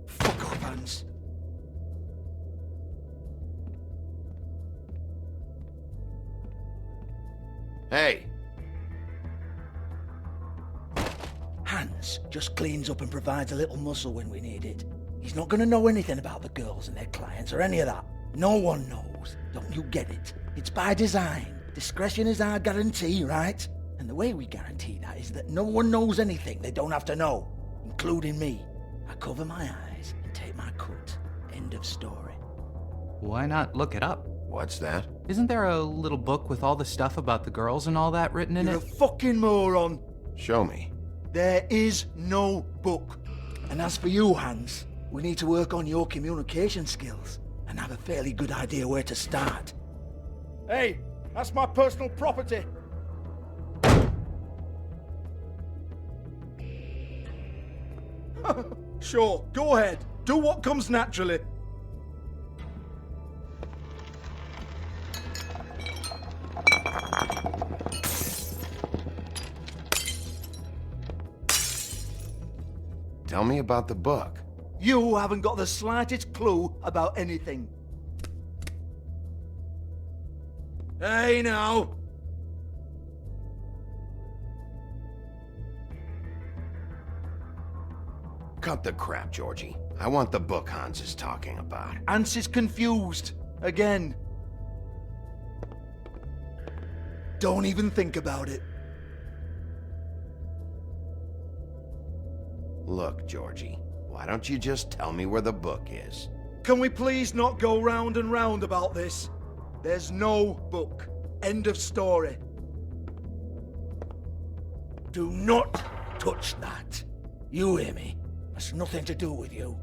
L: Fuck off, Hans.
B: Hey.
L: Hans just cleans up and provides a little muscle when we need it. He's not gonna know anything about the girls and their clients or any of that. No one knows. Don't you get it? It's by design. Discretion is our guarantee, right? And the way we guarantee that is that no one knows anything they don't have to know, including me. I cover my eyes and take my cut. End of story.
P: Why not look it up?
B: What's that?
P: Isn't there a little book with all the stuff about the girls and all that written in
L: You're
P: it?
L: a fucking moron.
B: Show me.
L: There is no book. And as for you, Hans, we need to work on your communication skills and have a fairly good idea where to start. Hey, that's my personal property. Sure, go ahead. Do what comes naturally.
B: Tell me about the book.
L: You haven't got the slightest clue about anything. Hey, now.
B: Cut the crap, Georgie. I want the book Hans is talking about.
L: Hans is confused. Again. Don't even think about it.
B: Look, Georgie, why don't you just tell me where the book is?
L: Can we please not go round and round about this? There's no book. End of story. Do not touch that. You hear me? That's nothing to do with you.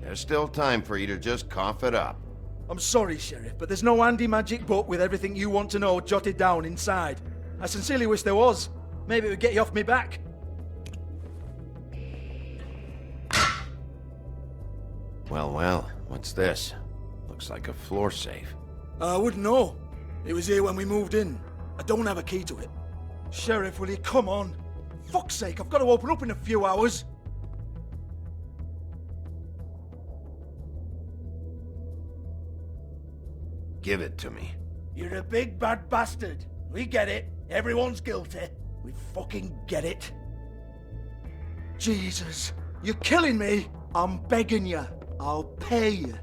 B: There's still time for you to just cough it up.
L: I'm sorry, Sheriff, but there's no handy magic book with everything you want to know jotted down inside. I sincerely wish there was. Maybe it would get you off me back.
B: Well, what's this? Looks like a floor safe.
L: I wouldn't know. It was here when we moved in. I don't have a key to it. Sheriff, will you come on? Fuck's sake, I've got to open up in a few hours.
B: Give it to me.
L: You're a big bad bastard. We get it. Everyone's guilty. We fucking get it. Jesus, you're killing me. I'm begging you. I'll pay you.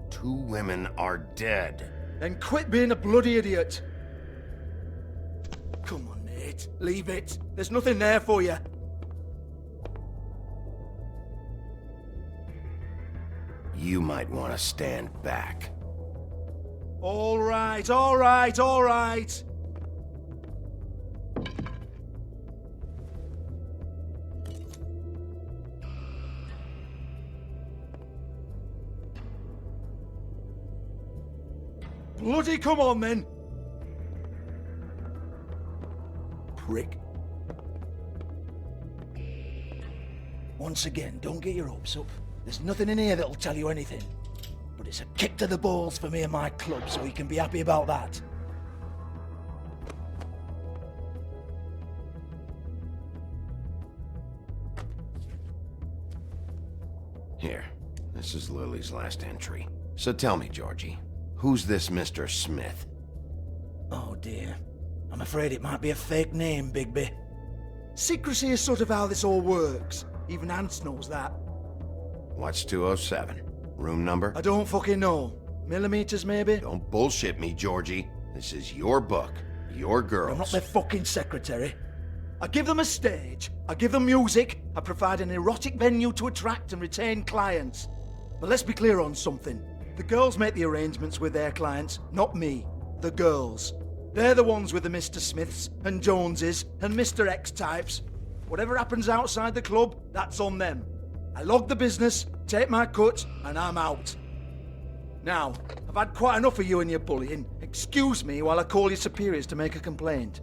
B: 2 women are dead.
L: Then quit being a bloody idiot. Come on, Nate. Leave it. There's nothing there for you.
B: You might want to stand back.
L: All right, all right, all right. Bloody come on, then. Prick. Once again, don't get your hopes up. There's nothing in here that'll tell you anything. But it's a kick to the balls for me and my club, so you can be happy about that.
B: Here, this is Lily's last entry. So tell me, Georgie, who's this Mr. Smith?
L: Oh dear. I'm afraid it might be a fake name, Bigby. Secrecy is sort of how this all works. Even Hans knows that.
B: What's 207? Room number?
L: I don't fucking know. Millimeters, maybe?
B: Don't bullshit me, Georgie. This is your book. Your girls.
L: I'm not their fucking secretary. I give them a stage. I give them music. I provide an erotic venue to attract and retain clients. But let's be clear on something. The girls make the arrangements with their clients, not me. The girls. They're the ones with the Mr. Smiths and Joneses and Mr. X types. Whatever happens outside the club, that's on them. I log the business, take my cut, and I'm out. Now, I've had quite enough of you and your bullying. Excuse me while I call your superiors to make a complaint.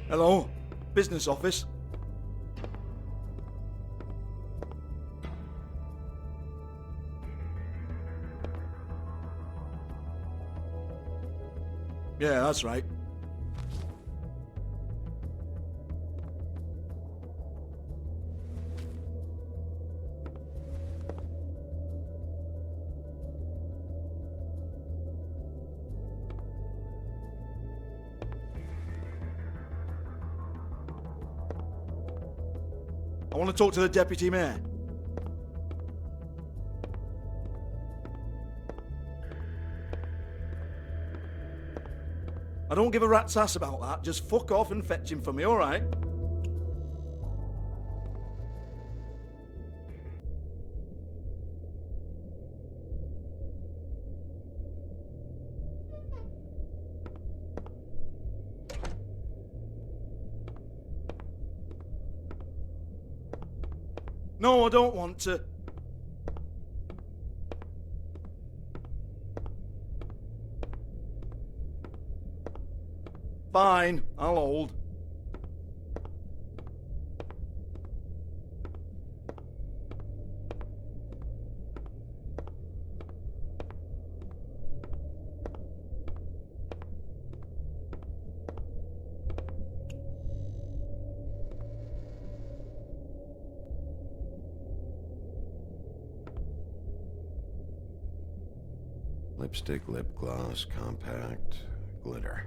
L: Hello? Business office? Yeah, that's right. I want to talk to the deputy mayor. I don't give a rat's ass about that. Just fuck off and fetch him for me, all right? No, I don't want to. Fine, I'll hold.
A: Lipstick, lip gloss, compact, glitter.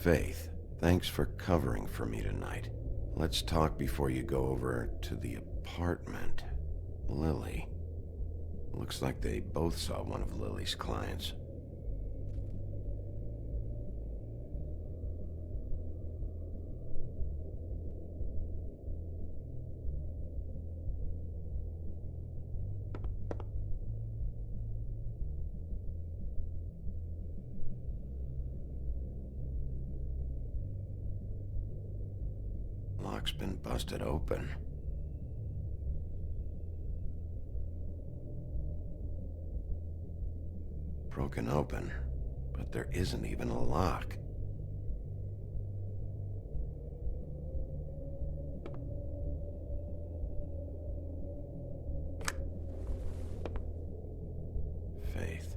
A: Faith, thanks for covering for me tonight. Let's talk before you go over to the apartment. Lily. Looks like they both saw one of Lily's clients. Lock's been busted open. Broken open, but there isn't even a lock. Faith.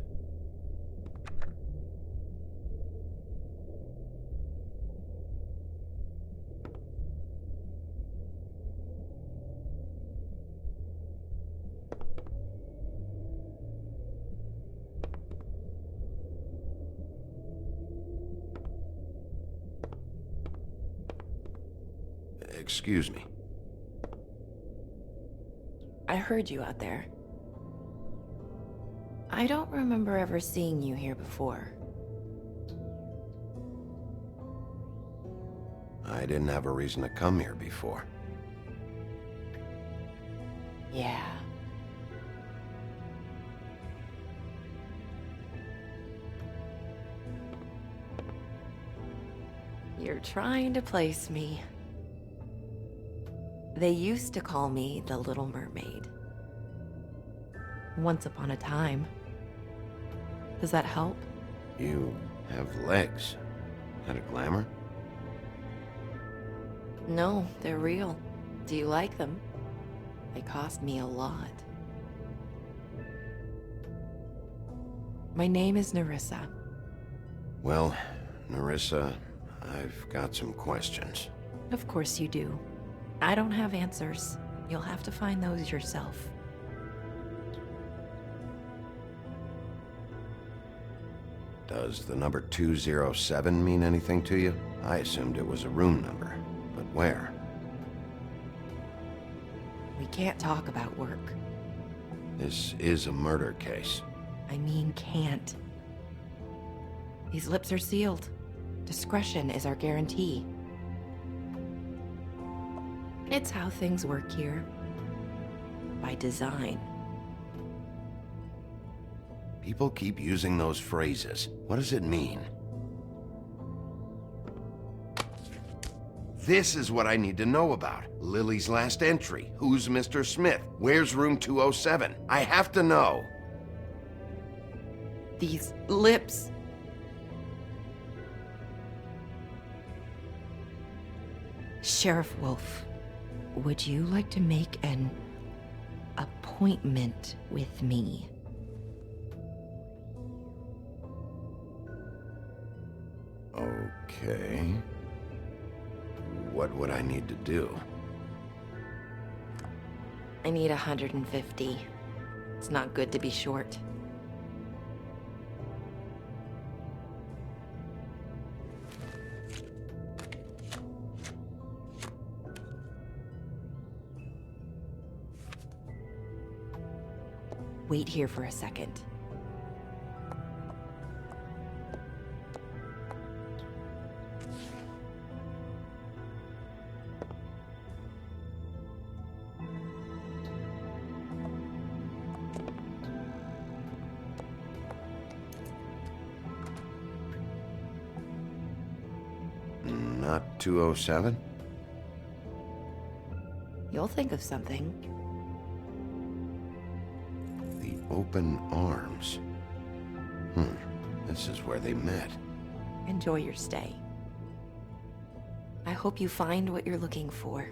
A: Excuse me.
O: I heard you out there. I don't remember ever seeing you here before.
A: I didn't have a reason to come here before.
O: Yeah. You're trying to place me. They used to call me the Little Mermaid. Once upon a time. Does that help?
A: You have legs. That a glamour?
O: No, they're real. Do you like them? They cost me a lot. My name is Nerissa.
A: Well, Nerissa, I've got some questions.
O: Of course you do. I don't have answers. You'll have to find those yourself.
A: Does the number 207 mean anything to you? I assumed it was a room number, but where?
O: We can't talk about work.
A: This is a murder case.
O: I mean can't. These lips are sealed. Discretion is our guarantee. It's how things work here. By design.
A: People keep using those phrases. What does it mean? This is what I need to know about. Lily's last entry. Who's Mr. Smith? Where's room 207? I have to know.
O: These lips. Sheriff Wolf, would you like to make an appointment with me?
A: Okay. What would I need to do?
O: I need 150. It's not good to be short. Wait here for a second.
A: Not 207?
O: You'll think of something.
A: The open arms. This is where they met.
O: Enjoy your stay. I hope you find what you're looking for.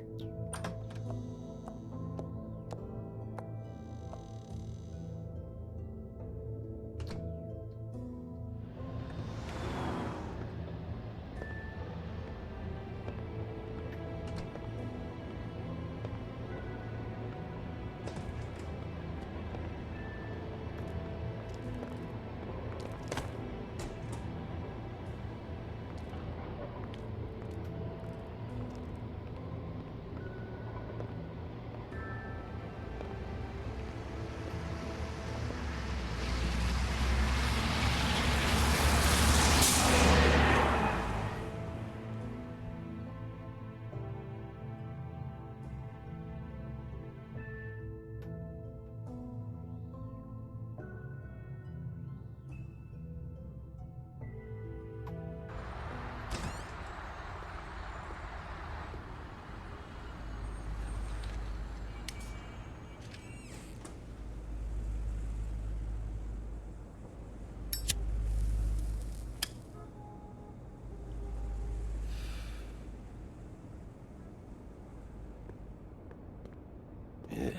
A: This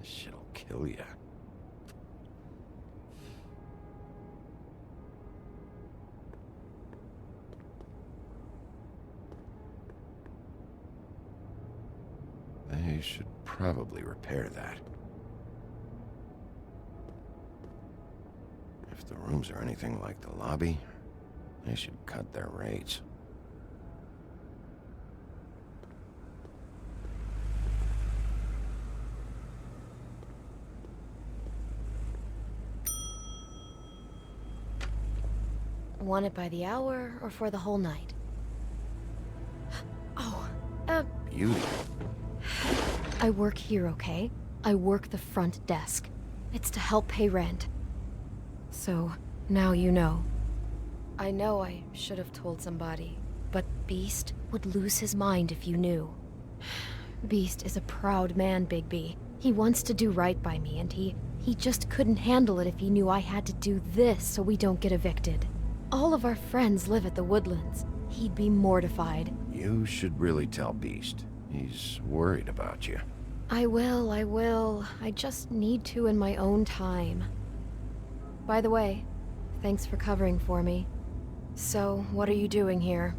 A: shit'll kill ya. They should probably repair that. If the rooms are anything like the lobby, they should cut their rates.
D: Want it by the hour or for the whole night? Oh,
A: Beauty.
D: I work here, okay? I work the front desk. It's to help pay rent. So, now you know. I know I should have told somebody, but Beast would lose his mind if you knew. Beast is a proud man, Bigby. He wants to do right by me, and he just couldn't handle it if he knew I had to do this so we don't get evicted. All of our friends live at the Woodlands. He'd be mortified.
A: You should really tell Beast. He's worried about you.
D: I will. I just need to in my own time. By the way, thanks for covering for me. So, what are you doing here?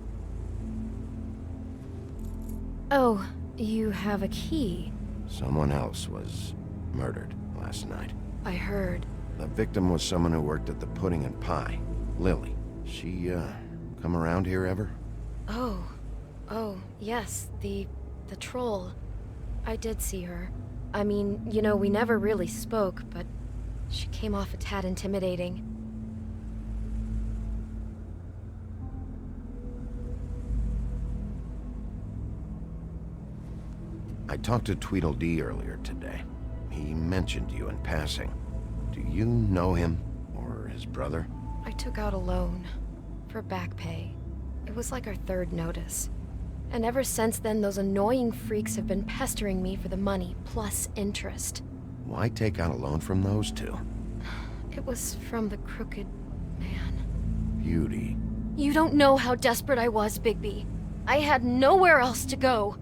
D: Oh, you have a key.
A: Someone else was murdered last night.
D: I heard.
A: The victim was someone who worked at the Pudding and Pie. Lily. She, come around here ever?
D: Oh, yes, the troll. I did see her. I mean, you know, we never really spoke, but she came off a tad intimidating.
A: I talked to Tweedledee earlier today. He mentioned you in passing. Do you know him? Or his brother?
D: I took out a loan. For back pay. It was like our third notice. And ever since then, those annoying freaks have been pestering me for the money, plus interest.
A: Why take out a loan from those two?
D: It was from the crooked man.
A: Beauty.
D: You don't know how desperate I was, Bigby. I had nowhere else to go.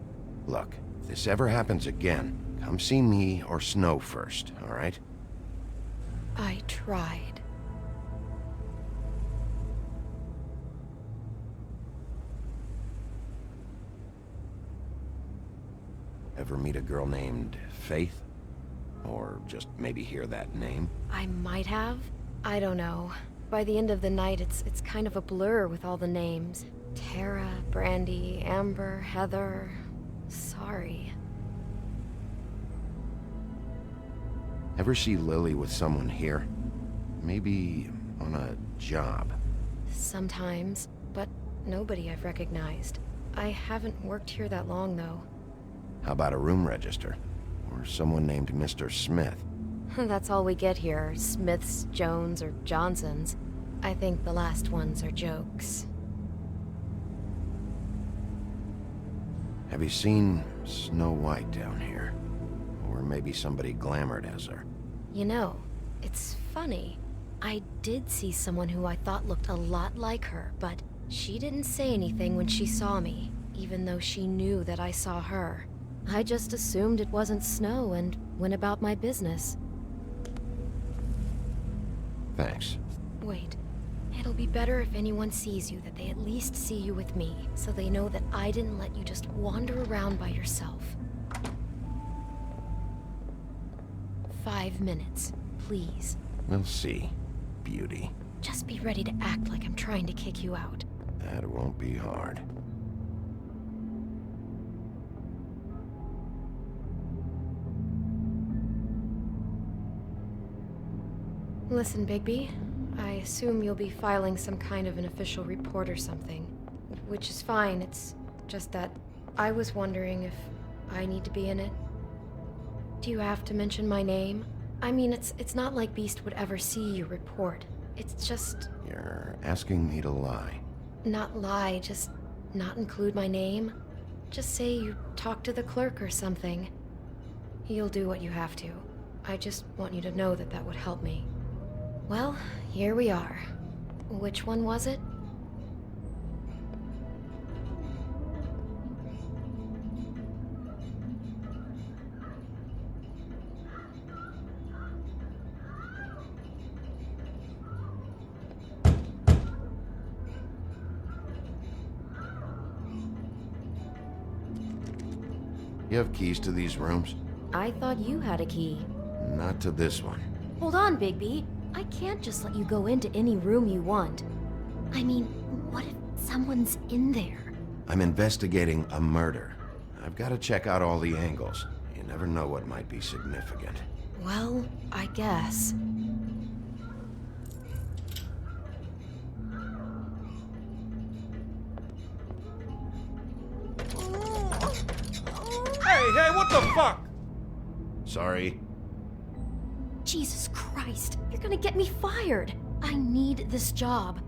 A: Look, if this ever happens again, come see me or Snow first, all right?
D: I tried.
A: Ever meet a girl named Faith? Or just maybe hear that name?
D: I might have. I don't know. By the end of the night, it's kind of a blur with all the names. Tara, Brandy, Amber, Heather... Sorry.
A: Ever see Lily with someone here? Maybe on a job?
D: Sometimes, but nobody I've recognized. I haven't worked here that long, though.
A: How about a room register? Or someone named Mr. Smith?
D: That's all we get here, Smiths, Jones, or Johnsons. I think the last ones are jokes.
A: Have you seen Snow White down here? Or maybe somebody glamored as her?
D: You know, it's funny. I did see someone who I thought looked a lot like her, but she didn't say anything when she saw me, even though she knew that I saw her. I just assumed it wasn't Snow and went about my business.
A: Thanks.
D: Wait. It'll be better if anyone sees you that they at least see you with me, so they know that I didn't let you just wander around by yourself. 5 minutes, please.
A: We'll see, Beauty.
D: Just be ready to act like I'm trying to kick you out.
A: That won't be hard.
D: Listen, Bigby. I assume you'll be filing some kind of an official report or something. Which is fine, it's just that I was wondering if I need to be in it. Do you have to mention my name? I mean, it's not like Beast would ever see your report. It's just...
A: You're asking me to lie.
D: Not lie, just not include my name. Just say you talked to the clerk or something. You'll do what you have to. I just want you to know that that would help me. Well, here we are. Which one was it?
A: You have keys to these rooms?
D: I thought you had a key.
A: Not to this one.
D: Hold on, Bigby. I can't just let you go into any room you want. I mean, what if someone's in there?
A: I'm investigating a murder. I've got to check out all the angles. You never know what might be significant.
D: Well, I guess.
E: Hey, what the fuck?
A: Sorry.
D: Jesus Christ, you're gonna get me fired. I need this job.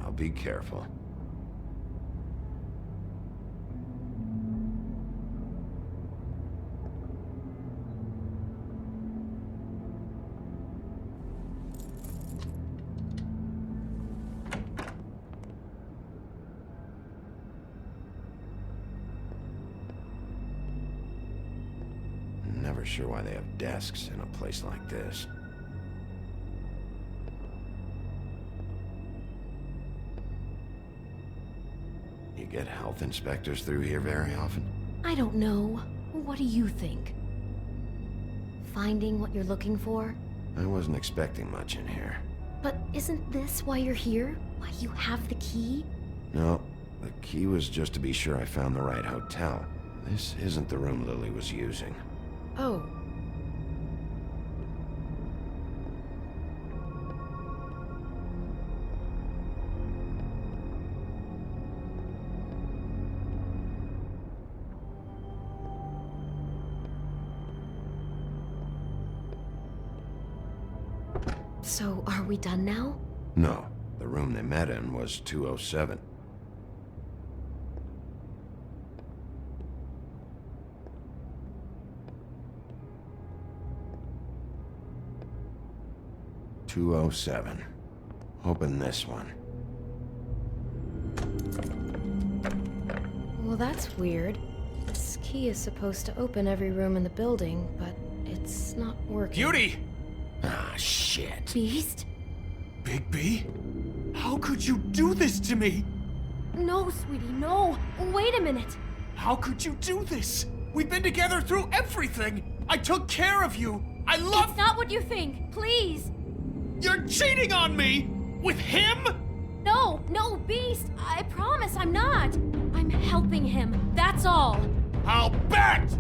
A: I'll be careful. Never sure why they have desks in a place like this. You get health inspectors through here very often?
D: I don't know. What do you think? Finding what you're looking for?
A: I wasn't expecting much in here.
D: But isn't this why you're here? Why you have the key?
A: No, the key was just to be sure I found the right hotel. This isn't the room Lily was using.
D: Oh. So, are we done now?
A: No, the room they met in was 207. "207. Open this one."
D: Well, that's weird. This key is supposed to open every room in the building, but it's not working.
E: Beauty!
A: Ah, shit.
D: Beast?
E: Big B? How could you do this to me?
J: No, sweetie, no. Wait a minute.
E: How could you do this? We've been together through everything. I took care of you. I love...
J: It's not what you think. Please.
E: You're cheating on me! With him?
J: No, no, Beast. I promise I'm not. I'm helping him. That's all.
E: I'll bet!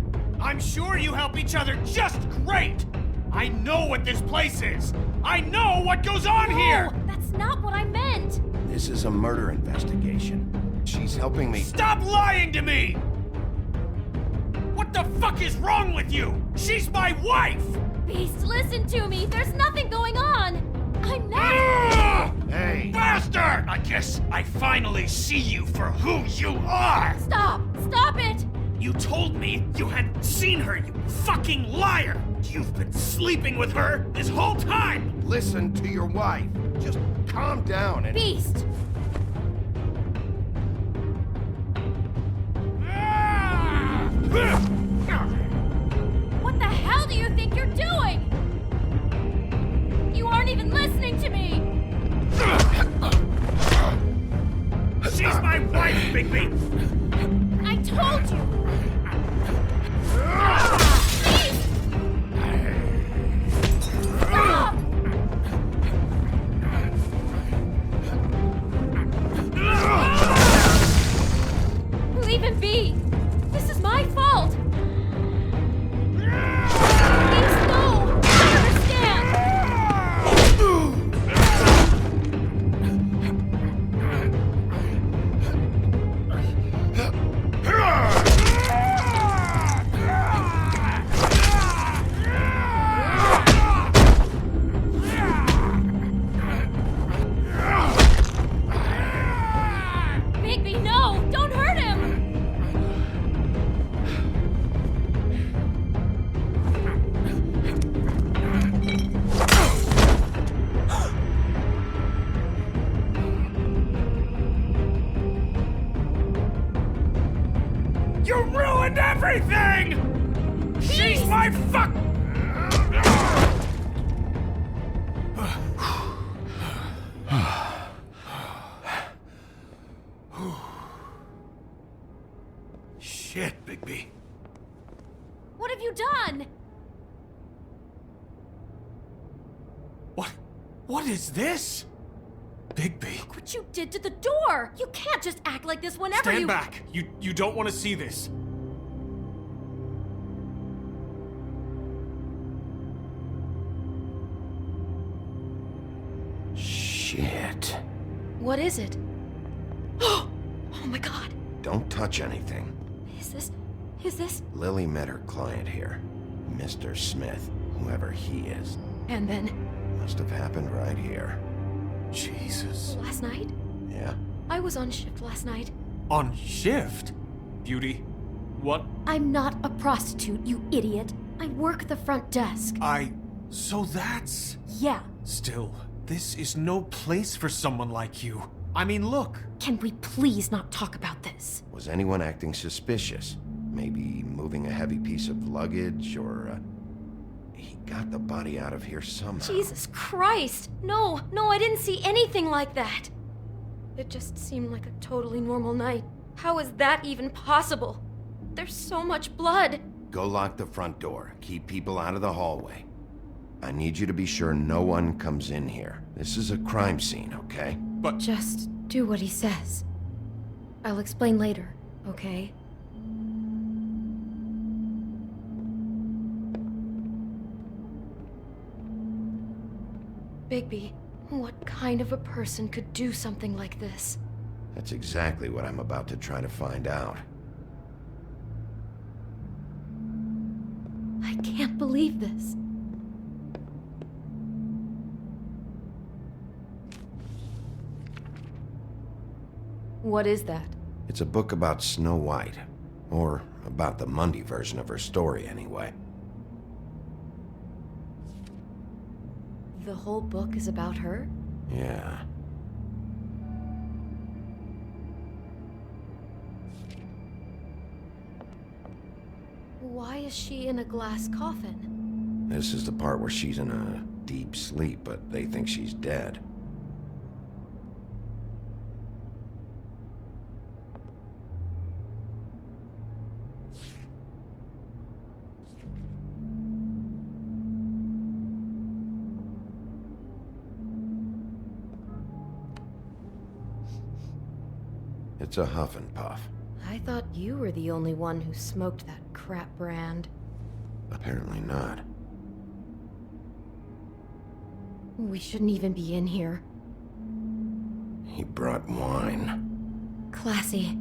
E: I'm sure you help each other just great! I know what this place is! I know what goes on here!
J: No, that's not what I meant!
A: This is a murder investigation. She's helping me.
E: Stop lying to me! What the fuck is wrong with you? She's my wife!
J: Beast, listen to me! There's nothing going on! I'm not...
A: Hey!
E: Bastard! I guess I finally see you for who you are!
J: Stop! Stop it!
E: You told me you had seen her, you fucking liar! You've been sleeping with her this whole time!
A: Listen to your wife. Just calm down and...
J: Beast! What the hell do you think you're doing? You aren't even listening to me!
E: She's my wife, Bigby!
J: I told you! Stop! Leave him be! This is my fault! Please, no! I understand! Bigby, no! Don't hurt him!
E: You ruined everything! She's my fuck... Shit, Bigby.
J: What have you done?
E: What is this? Bigby.
J: Look what you did to the door! You can't just act like this whenever
E: Stand
J: you-
E: back. You don't want to see this.
A: Shit.
D: What is it? Oh my god.
A: Don't touch anything.
D: Is this?
A: Lily met her client here. Mr. Smith, whoever he is.
D: And then?
A: Must have happened right here.
E: Jesus.
D: Last night?
A: Yeah?
D: I was on shift last night.
E: On shift? Beauty, what?
D: I'm not a prostitute, you idiot. I work the front desk.
E: So that's...
D: Yeah.
E: Still, this is no place for someone like you. I mean, look.
D: Can we please not talk about this?
A: Was anyone acting suspicious? Maybe moving a heavy piece of luggage, or, he got the body out of here somehow.
D: Jesus Christ! No, I didn't see anything like that! It just seemed like a totally normal night. How is that even possible? There's so much blood!
A: Go lock the front door. Keep people out of the hallway. I need you to be sure no one comes in here. This is a crime scene, okay?
E: But...
D: Just do what he says. I'll explain later, okay? Bigby, what kind of a person could do something like this?
A: That's exactly what I'm about to try to find out.
D: I can't believe this. What is that?
A: It's a book about Snow White. Or about the Mundy version of her story, anyway.
D: The whole book is about her?
A: Yeah.
D: Why is she in a glass coffin?
A: This is the part where she's in a deep sleep, but they think she's dead. It's a huff and puff.
D: I thought you were the only one who smoked that crap brand.
A: Apparently not.
D: We shouldn't even be in here.
A: He brought wine.
D: Classy.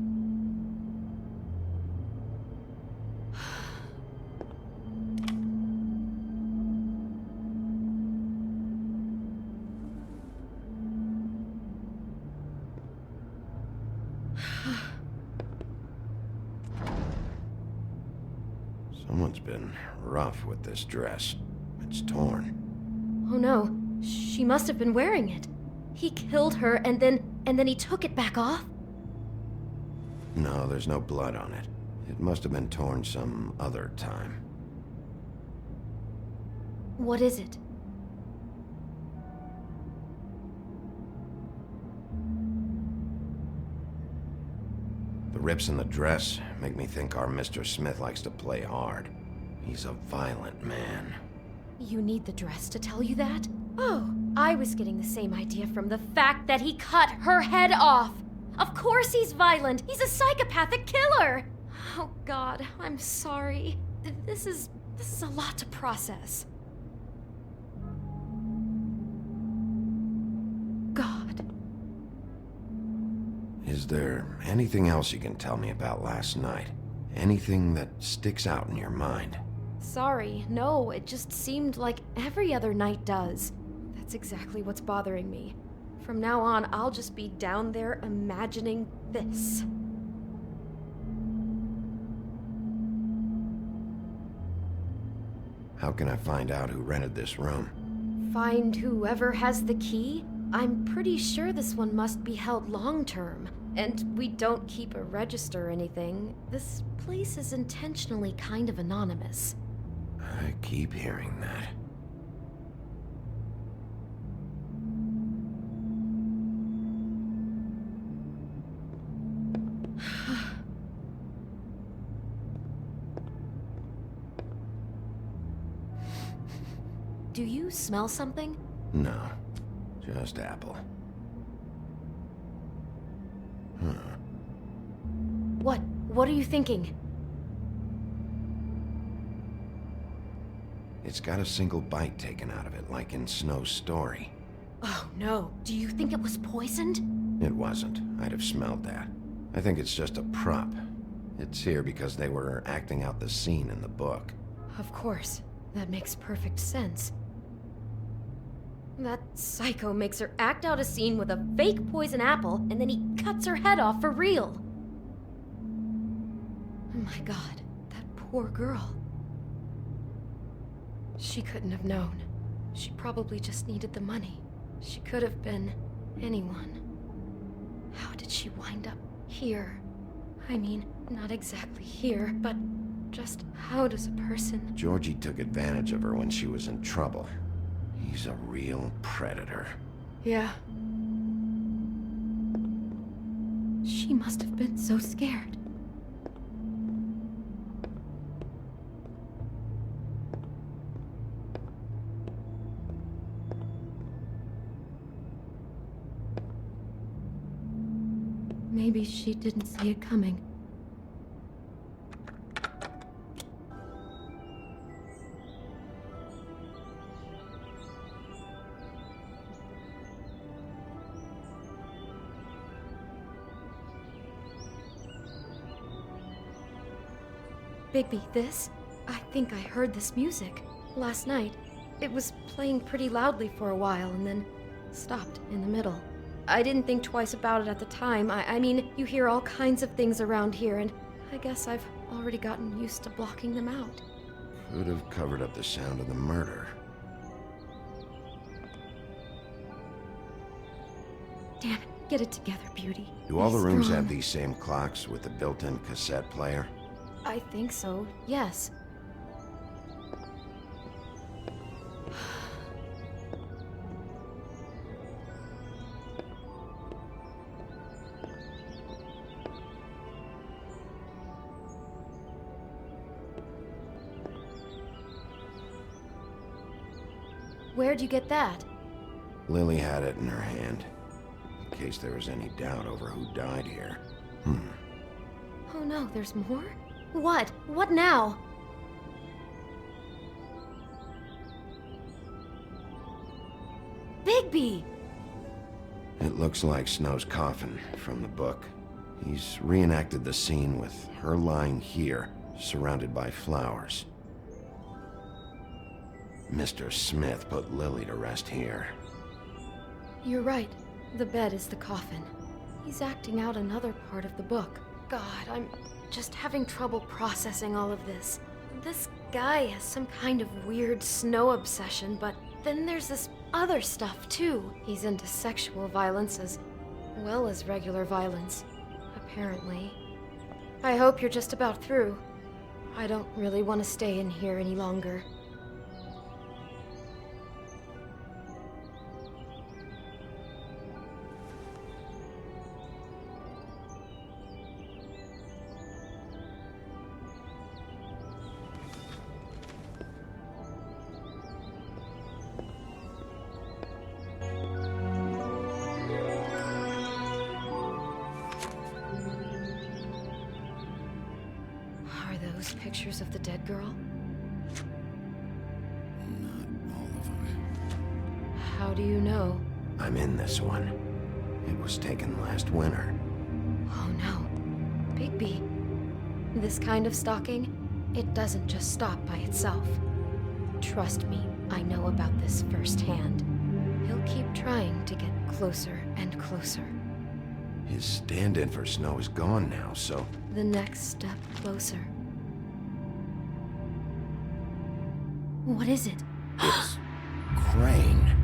A: Someone's been rough with this dress. It's torn.
D: Oh no, she must have been wearing it. He killed her and then he took it back off?
A: No, there's no blood on it. It must have been torn some other time.
D: What is it?
A: The rips in the dress make me think our Mr. Smith likes to play hard. He's a violent man.
D: You need the dress to tell you that? Oh, I was getting the same idea from the fact that he cut her head off. Of course he's violent. He's a psychopathic killer. Oh God, I'm sorry. This is a lot to process. God.
A: Is there anything else you can tell me about last night? Anything that sticks out in your mind?
D: Sorry, no, it just seemed like every other night does. That's exactly what's bothering me. From now on, I'll just be down there imagining this.
A: How can I find out who rented this room?
D: Find whoever has the key? I'm pretty sure this one must be held long-term. And we don't keep a register or anything. This place is intentionally kind of anonymous.
A: I keep hearing that.
D: Do you smell something?
A: No, just apple.
D: What are you thinking?
A: It's got a single bite taken out of it, like in Snow's story.
D: Oh no, do you think it was poisoned?
A: It wasn't. I'd have smelled that. I think it's just a prop. It's here because they were acting out the scene in the book.
D: Of course. That makes perfect sense. That psycho makes her act out a scene with a fake poison apple, and then he cuts her head off for real. Oh my God, that poor girl. She couldn't have known. She probably just needed the money. She could have been anyone. How did she wind up here? I mean, not exactly here, but just how does a person...
A: Georgie took advantage of her when she was in trouble. He's a real predator.
D: Yeah. She must have been so scared. Maybe she didn't see it coming. Bigby, this? I think I heard this music. Last night. It was playing pretty loudly for a while and then stopped in the middle. I didn't think twice about it at the time. I mean, you hear all kinds of things around here, and I guess I've already gotten used to blocking them out.
A: Could have covered up the sound of the murder.
D: Damn it, get it together, Beauty.
A: Do all
D: Be
A: the rooms
D: strong.
A: have these same clocks with the built-in cassette player?
D: I think so, yes. Where'd you get that?
A: Lily had it in her hand, in case there was any doubt over who died here.
D: Oh no, there's more? What? What now? Bigby!
A: It looks like Snow's coffin from the book. He's reenacted the scene with her lying here, surrounded by flowers. Mr. Smith put Lily to rest here.
D: You're right. The bed is the coffin. He's acting out another part of the book. God, I'm just having trouble processing all of this. This guy has some kind of weird Snow obsession, but then there's this other stuff too. He's into sexual violence as well as regular violence, apparently. I hope you're just about through. I don't really want to stay in here any longer. Pictures of the dead girl?
A: Not all of them.
D: How do you know?
A: I'm in this one. It was taken last winter.
D: Oh no. Bigby. This kind of stalking, it doesn't just stop by itself. Trust me, I know about this firsthand. He'll keep trying to get closer and closer.
A: His stand-in for Snow is gone now, so...
D: The next step closer. What is it?
A: It's... Crane.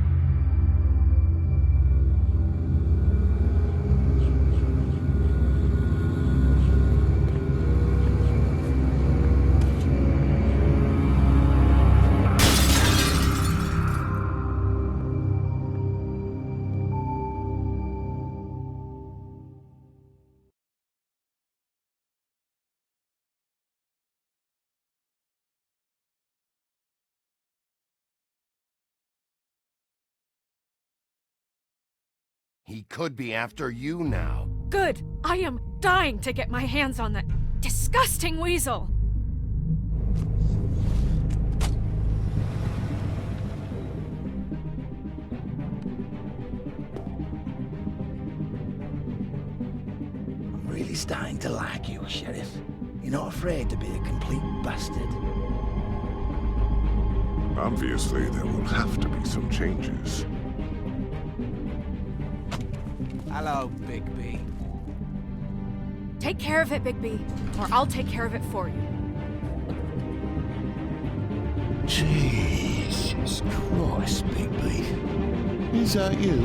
A: He could be after you now.
C: Good! I am dying to get my hands on that disgusting weasel!
L: I'm really starting to like you, Sheriff. You're not afraid to be a complete bastard.
I: Obviously, there will have to be some changes.
E: Hello, Bigby.
C: Take care of it, Bigby, or I'll take care of it for you.
K: Jesus Christ, Bigby. Is that you?